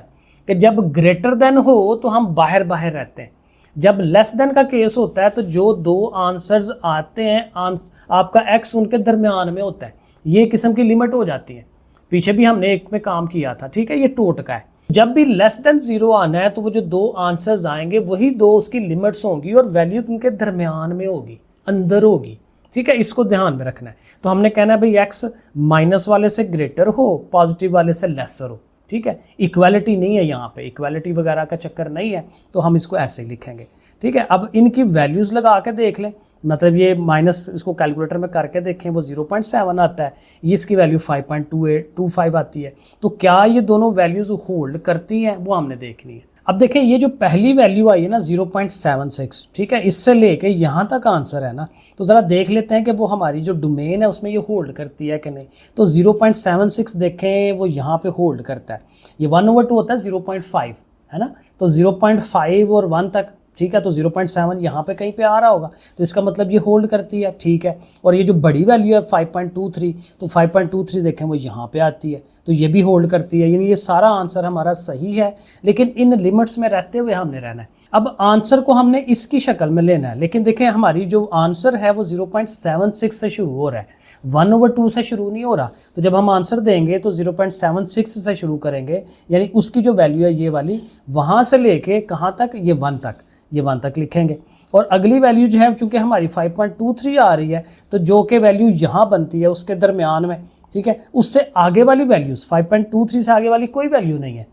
कि जब ग्रेटर देन हो तो हम बाहर बाहर रहते हैं। जब लेस देन का केस होता है तो जो 2 आंसर्स आते हैं आपका x उनके दरमियान में होता है। ये किस्म की लिमिट हो जाती है। पीछे भी हमने एक में काम किया था, ठीक है, ये टोटका है। जब भी लेस देन 0 आना है तो वो जो 2 आंसर्स आएंगे वही 2 उसकी लिमिट्स होंगी और वैल्यू उनके दरमियान में होगी, अंदर होगी। ठीक है, इसको ध्यान में रखना है। तो हमने कहना है भाई x माइनस वाले से ग्रेटर हो, पॉजिटिव वाले से लेसर हो। ठीक है, इक्वालिटी नहीं है यहाँ पे, इक्वालिटी वगैरह का चक्कर नहीं है, तो हम इसको ऐसे ही लिखेंगे। ठीक है, अब इनकी वैल्यूज़ लगा के देख लें, मतलब ये माइनस इसको कैलकुलेटर में करके देखें, वो 0.7 आता है, ये इसकी वैल्यू 5.25 आती है। तो क्या ये दोनों वैल्यूज़ होल्ड करती हैं, वो हमने देखनी है। अब देखें ये जो पहली वैल्यू आई है ना 0.76, ठीक है, इससे लेके यहाँ तक आंसर है ना, तो ज़रा देख लेते हैं कि वो हमारी जो डोमेन है उसमें ये होल्ड करती है कि नहीं। तो 0.76 देखें वो यहाँ पे होल्ड करता है। ये 1/2 होता है 0.5, है ना, तो 0.5 और 1 तक, ठीक है, तो 0.7 यहाँ पे कहीं पे आ रहा होगा, तो इसका मतलब ये होल्ड करती है। ठीक है, और ये जो बड़ी वैल्यू है 5.23, तो 5.23 देखें वो यहाँ पे आती है, तो ये भी होल्ड करती है। यानी ये सारा आंसर हमारा सही है, लेकिन इन लिमिट्स में रहते हुए हमने रहना है। अब आंसर को हमने इसकी शक्ल में लेना है, लेकिन देखें हमारी जो आंसर है वो 0.76 से शुरू हो रहा है, 1/2 से शुरू नहीं हो रहा। तो जब हम आंसर देंगे तो 0.76 से शुरू करेंगे, यानी उसकी जो वैल्यू है ये वाली, वहाँ से लेके कहाँ तक, ये 1 तक, ये 1 तक लिखेंगे। और अगली वैल्यू जो है चूँकि हमारी 5.23 आ रही है, तो जो कि वैल्यू यहाँ बनती है उसके दरमियान में, ठीक है, उससे आगे वाली वैल्यूज़ 5.23 से आगे वाली कोई वैल्यू नहीं है,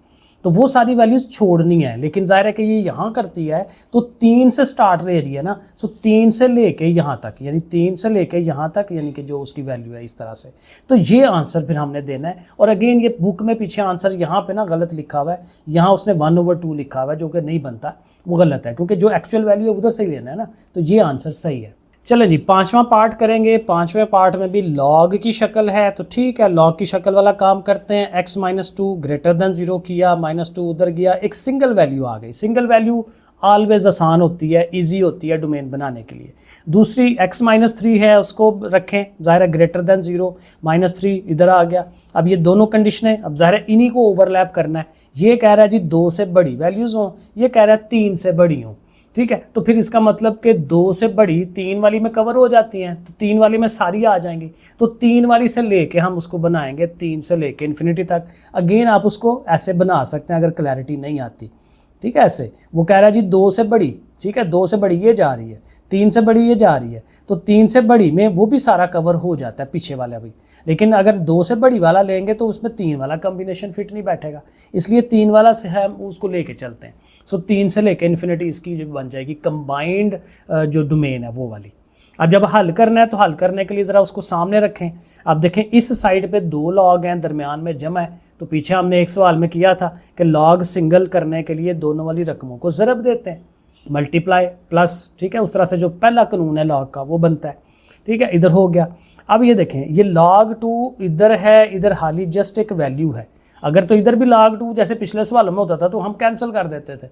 तो वो सारी वैल्यूज़ छोड़नी है। लेकिन जाहिर है कि ये यहाँ करती है तो 3 से स्टार्ट ले रही है ना, सो 3 से लेके यहाँ तक, यानी 3 से लेके यहाँ तक, यानी कि जो उसकी वैल्यू है इस तरह से। तो ये आंसर फिर हमने देना है। और अगेन ये बुक में पीछे आंसर यहाँ पे ना गलत लिखा हुआ है, यहाँ उसने 1/2 लिखा हुआ है जो कि नहीं बनता। वो गलत है, क्योंकि जो एक्चुअल वैल्यू है उधर से ही लेना है ना। तो ये आंसर सही है। चलें जी, पांचवा पार्ट करेंगे। पांचवें पार्ट में भी लॉग की शक्ल है, तो ठीक है, लॉग की शक्ल वाला काम करते हैं। x माइनस 2 ग्रेटर देन 0 किया, -2 उधर गया, एक सिंगल वैल्यू आ गई। सिंगल वैल्यू ऑलवेज आसान होती है, इजी होती है डोमेन बनाने के लिए। दूसरी x माइनस 3 है, उसको रखें, ज़ाहिर है ग्रेटर देन 0, -3 इधर आ गया। अब ये दोनों कंडीशनें, अब ज़ाहिर है इन्हीं को ओवरलैप करना है। ये कह रहा है जी 2 से बड़ी वैल्यूज़ हों, ये कह रहा है 3 से बड़ी हों, ठीक है। तो फिर इसका मतलब कि 2 से बड़ी 3 वाली में कवर हो जाती हैं, तो 3 वाली में सारी आ जाएंगी। तो 3 वाली से लेके हम उसको बनाएंगे 3 से लेके इन्फिनिटी तक। अगेन आप उसको ऐसे बना सकते हैं अगर क्लैरिटी नहीं आती, ठीक है। ऐसे वो कह रहा है जी 2 से बड़ी, ठीक है, 2 से बड़ी ये जा रही है, 3 से बड़ी ये जा रही है, तो 3 से बड़ी में वो भी सारा कवर हो जाता है, पीछे वाला भी। लेकिन अगर 2 से बड़ी वाला लेंगे तो उसमें 3 वाला कॉम्बिनेशन फिट नहीं बैठेगा, इसलिए 3 वाला से हम उसको लेके चलते हैं। सो 3 से लेके इन्फिनिटी इसकी बन जाएगी कंबाइंड जो डोमेन है वो वाली। अब जब हल करना है तो हल करने के लिए ज़रा उसको सामने रखें। अब देखें इस साइड पे 2 लॉग हैं, दरमियान में जमा है। तो पीछे हमने एक सवाल में किया था कि लॉग सिंगल करने के लिए दोनों वाली रकमों को ज़रब देते हैं, मल्टीप्लाई प्लस, ठीक है। उस तरह से जो पहला कानून है लॉग का वो बनता है, ठीक है। इधर हो गया। अब ये देखें, ये log 2 इधर है, इधर हाली जस्ट एक वैल्यू है। अगर तो इधर भी log 2 जैसे पिछले सवाल में होता था तो हम कैंसिल कर देते थे,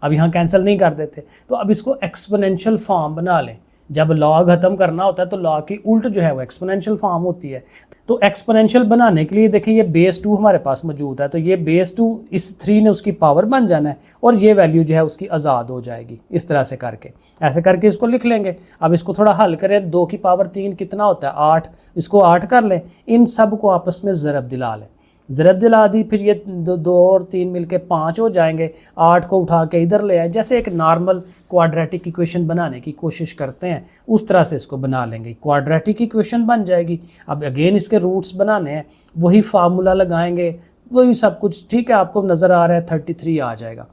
अब यहाँ कैंसिल नहीं कर देते। तो अब इसको एक्सपोनेंशियल फॉर्म बना लें। जब log ख़त्म करना होता है तो log की उल्ट जो है वो एक्सपोनेंशियल फॉर्म होती है। तो एक्सपोनेंशियल बनाने के लिए देखिए ये बेस 2 हमारे पास मौजूद है, तो ये बेस 2 इस 3 ने उसकी पावर बन जाना है और ये वैल्यू जो है उसकी आज़ाद हो जाएगी। इस तरह से करके, ऐसे करके इसको लिख लेंगे। अब इसको थोड़ा हल करें, 2 की पावर 3 कितना होता है, 8, इसको 8 कर लें। इन सब को आपस में ज़रब दिला लें, ज़रब दिला दी, फिर ये 2 और 3 मिलके 5 हो जाएंगे। 8 को उठा के इधर ले आए, जैसे एक नॉर्मल क्वाड्रेटिक इक्वेशन बनाने की कोशिश करते हैं उस तरह से इसको बना लेंगे, क्वाड्रेटिक इक्वेशन बन जाएगी। अब अगेन इसके रूट्स बनाने हैं, वही फार्मूला लगाएंगे, वही सब कुछ, ठीक है। आपको नज़र आ रहा है 33 आ जाएगा,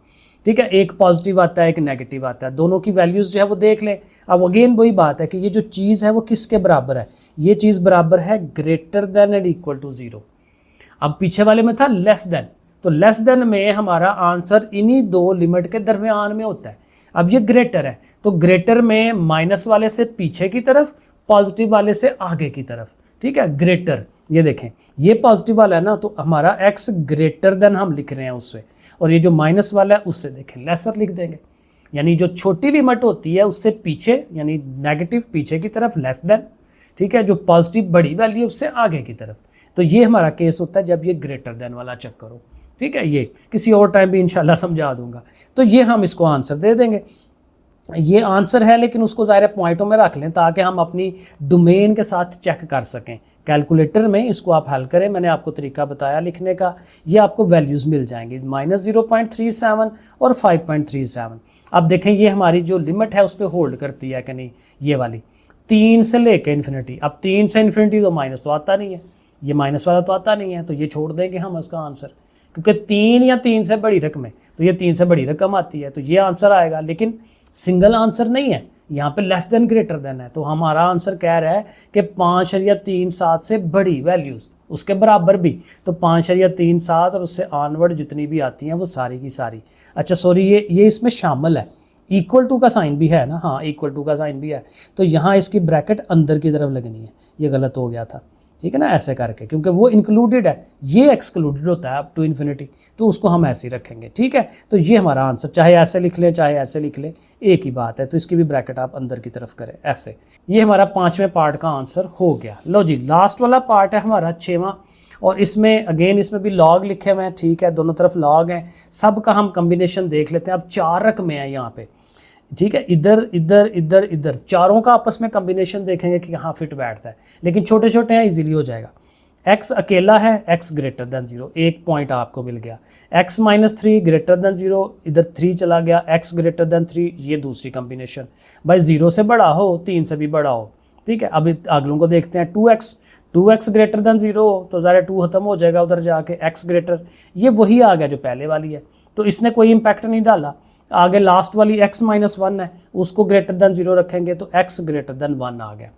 ठीक है। एक पॉजिटिव आता है, एक नेगेटिव आता है, दोनों की वैल्यूज़ जो है वो देख लें। अब अगेन वही बात है कि ये जो चीज़ है वो किसके बराबर है, ये चीज़ बराबर है greater than and equal to 0। अब पीछे वाले में था लेस देन, तो लेस देन में हमारा आंसर इन्हीं 2 लिमिट के दरमियान में होता है। अब ये ग्रेटर है, तो ग्रेटर में माइनस वाले से पीछे की तरफ, पॉजिटिव वाले से आगे की तरफ, ठीक है। ग्रेटर, ये देखें ये पॉजिटिव वाला है ना, तो हमारा x ग्रेटर देन हम लिख रहे हैं उससे, और ये जो माइनस वाला है उससे देखें लेसर लिख देंगे। यानी जो छोटी लिमिट होती है उससे पीछे, यानी नेगेटिव पीछे की तरफ लेस देन, ठीक है। जो पॉजिटिव बड़ी वैल्यू है उससे आगे की तरफ। तो ये हमारा केस होता है जब ये ग्रेटर देन वाला चक्कर हो, ठीक है। ये किसी और टाइम भी इंशाल्लाह समझा दूंगा। तो ये हम इसको आंसर दे देंगे, ये आंसर है, लेकिन उसको ज़ाहिर पॉइंटों में रख लें ताकि हम अपनी डोमेन के साथ चेक कर सकें। कैलकुलेटर में इसको आप हल करें, मैंने आपको तरीका बताया लिखने का, ये आपको वैल्यूज़ मिल जाएंगी -0.37 और 5.37। अब देखें ये हमारी जो लिमिट है उस पर होल्ड करती है कि नहीं, ये वाली 3 से लेके इन्फिनिटी। अब 3 से इन्फिनिटी तो माइनस तो आता नहीं है, ये माइनस वाला तो आता नहीं है, तो ये छोड़ देंगे हम उसका आंसर, क्योंकि 3 या 3 से बड़ी रकम है, तो ये 3 से बड़ी रकम आती है, तो ये आंसर आएगा। लेकिन सिंगल आंसर नहीं है, यहाँ पे लेस देन ग्रेटर देन है, तो हमारा आंसर कह रहा है कि 5.37 से बड़ी वैल्यूज़ उसके बराबर भी, तो 5.37 और उससे ऑनवर्ड जितनी भी आती हैं वो सारी की सारी। अच्छा सॉरी, ये इसमें शामिल है, इक्वल टू का साइन भी है ना, हाँ इक्वल टू का साइन भी है, तो यहाँ इसकी ब्रैकेट अंदर की तरफ लगनी है, ये गलत हो गया था, ठीक है ना, ऐसे करके, क्योंकि वो इंक्लूडेड है, ये एक्सक्लूडेड होता है अप टू इन्फिनिटी, तो उसको हम ऐसे ही रखेंगे, ठीक है। तो ये हमारा आंसर, चाहे ऐसे लिख लें चाहे ऐसे लिख लें, एक ही बात है, तो इसकी भी ब्रैकेट आप अंदर की तरफ करें ऐसे। ये हमारा 5वें पार्ट का आंसर हो गया। लो जी, लास्ट वाला पार्ट है हमारा 6वां, और इसमें अगेन इसमें भी लॉग लिखे हुए हैं, ठीक है, दोनों तरफ लॉग हैं, सब का हम कम्बिनेशन देख लेते हैं। अब 4 रकमें हैं यहाँ पे, ठीक है, इधर इधर इधर इधर, चारों का आपस में कम्बिनेशन देखेंगे कि कहाँ फिट बैठता है, लेकिन छोटे छोटे हैं, इजीली हो जाएगा। x अकेला है, x ग्रेटर देन 0, एक पॉइंट आपको मिल गया। x -3 ग्रेटर देन 0, इधर 3 चला गया, x ग्रेटर देन 3, ये दूसरी कम्बिनेशन। भाई 0 से बड़ा हो, 3 से भी बड़ा हो, ठीक है। अब अगलों को देखते हैं। 2x ग्रेटर देन 0, तो ज़रा 2 खत्म हो जाएगा उधर जाके, x ग्रेटर, ये वही आ गया जो पहले वाली है, तो इसने कोई इम्पैक्ट नहीं डाला। आगे लास्ट वाली x -1 है, उसको ग्रेटर देन 0 रखेंगे तो x ग्रेटर देन 1 आ गया।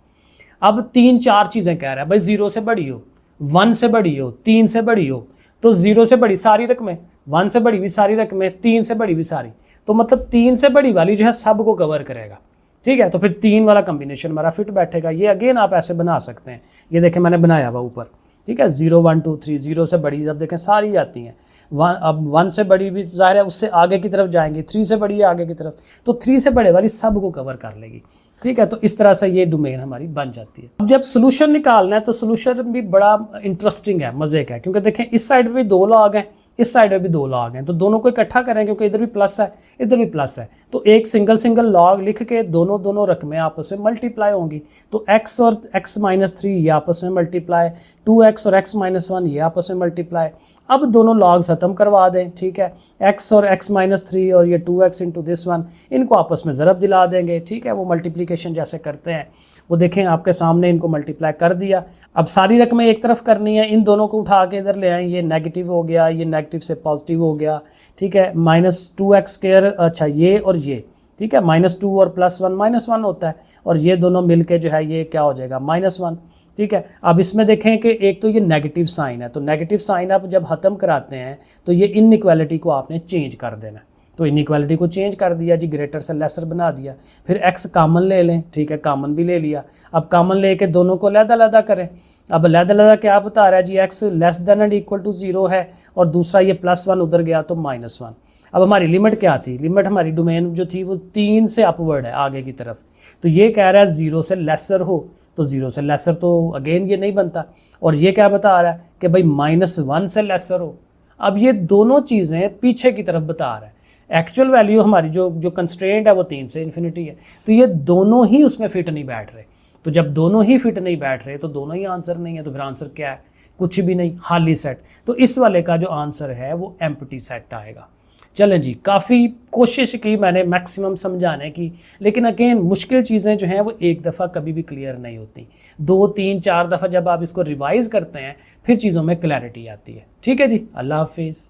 अब 3-4 चीज़ें कह रहा है, भाई 0 से बड़ी हो, 1 से बड़ी हो, 3 से बड़ी हो, तो 0 से बड़ी सारी रकमें, 1 से बड़ी भी सारी रकमें, 3 से बड़ी भी सारी, तो मतलब 3 से बड़ी वाली जो है सब को कवर करेगा। ठीक है, तो फिर 3 वाला कम्बिनेशन हमारा फिट बैठेगा। ये अगेन आप ऐसे बना सकते हैं, ये देखें मैंने बनाया हुआ ऊपर। ठीक है, 0 1 2 3, 0 से बड़ी अब देखें सारी आती हैं, 1 अब 1 से बड़ी भी ज़ाहिर है उससे आगे की तरफ जाएंगी, 3 से बड़ी है आगे की तरफ, तो 3 से बड़े वाली सब को कवर कर लेगी। ठीक है, तो इस तरह से ये डोमेन हमारी बन जाती है। अब जब सोल्यूशन निकालना है तो सोल्यूशन भी बड़ा इंटरेस्टिंग है, मज़े का है, क्योंकि देखें इस साइड पे भी 2 लॉग हैं, इस साइड में भी 2 लॉग हैं, तो दोनों को इकट्ठा करें क्योंकि इधर भी प्लस है इधर भी प्लस है, तो एक सिंगल लॉग लिख के दोनों रकमें आपस में मल्टीप्लाई होंगी। तो x और x-3 ये आपस में मल्टीप्लाई, 2x और x-1 ये आपस में मल्टीप्लाई। अब दोनों लॉग्स ख़त्म करवा दें। ठीक है, x और x-3 और ये 2x इंटू दिस वन, इनको आपस में ज़रब दिला देंगे। ठीक है, वो मल्टीप्लिकेशन जैसे करते हैं वो देखें आपके सामने, इनको मल्टीप्लाई कर दिया। अब सारी रकमें एक तरफ करनी है, इन दोनों को उठा के इधर ले आए, ये नेगेटिव हो गया, ये नेगेटिव से पॉजिटिव हो गया। ठीक है, -2x², अच्छा ये और ये, ठीक है, -2 और +1 -1 होता है, और ये दोनों मिलके जो है ये क्या हो जाएगा -1। ठीक है, अब इसमें देखें कि एक तो ये नेगेटिव साइन है, तो नेगेटिव साइन आप जब ख़त्म कराते हैं तो ये इनइक्वालिटी को आपने चेंज कर देना। तो इनइक्वालिटी को चेंज कर दिया जी, ग्रेटर से लेसर बना दिया। फिर x कॉमन ले लें। ठीक है, कॉमन भी ले लिया। अब कॉमन लेके दोनों को अलग-अलग करें। अब अलग-अलग क्या बता रहा है जी, x less than and equal to 0 है, और दूसरा ये +1 उधर गया तो -1। अब हमारी लिमिट क्या थी, लिमिट हमारी डोमेन जो थी वो 3 से अपवर्ड है आगे की तरफ, तो ये कह रहा है 0 से लेसर हो, तो 0 से लेसर तो अगेन ये नहीं बनता। और ये क्या बता रहा है कि भाई -1 से लेसर हो। अब ये दोनों चीज़ें पीछे की तरफ बता रहा है। एक्चुअल वैल्यू हमारी जो कंस्ट्रेंट है वो 3 से इन्फिनिटी है, तो ये दोनों ही उसमें फिट नहीं बैठ रहे। तो जब दोनों ही फिट नहीं बैठ रहे तो दोनों ही आंसर नहीं है, तो फिर आंसर क्या है, कुछ भी नहीं, खाली सेट। तो इस वाले का जो आंसर है वो एम्प्टी सेट आएगा। चलें जी, काफ़ी कोशिश की मैंने मैक्सिमम समझाने की, लेकिन अगेन मुश्किल चीज़ें जो हैं वो एक दफ़ा कभी भी क्लियर नहीं होती। 2 3 4 दफ़ा जब आप इसको रिवाइज़ करते हैं फिर चीज़ों में क्लैरिटी आती है। ठीक है जी, अल्लाह हाफिज़।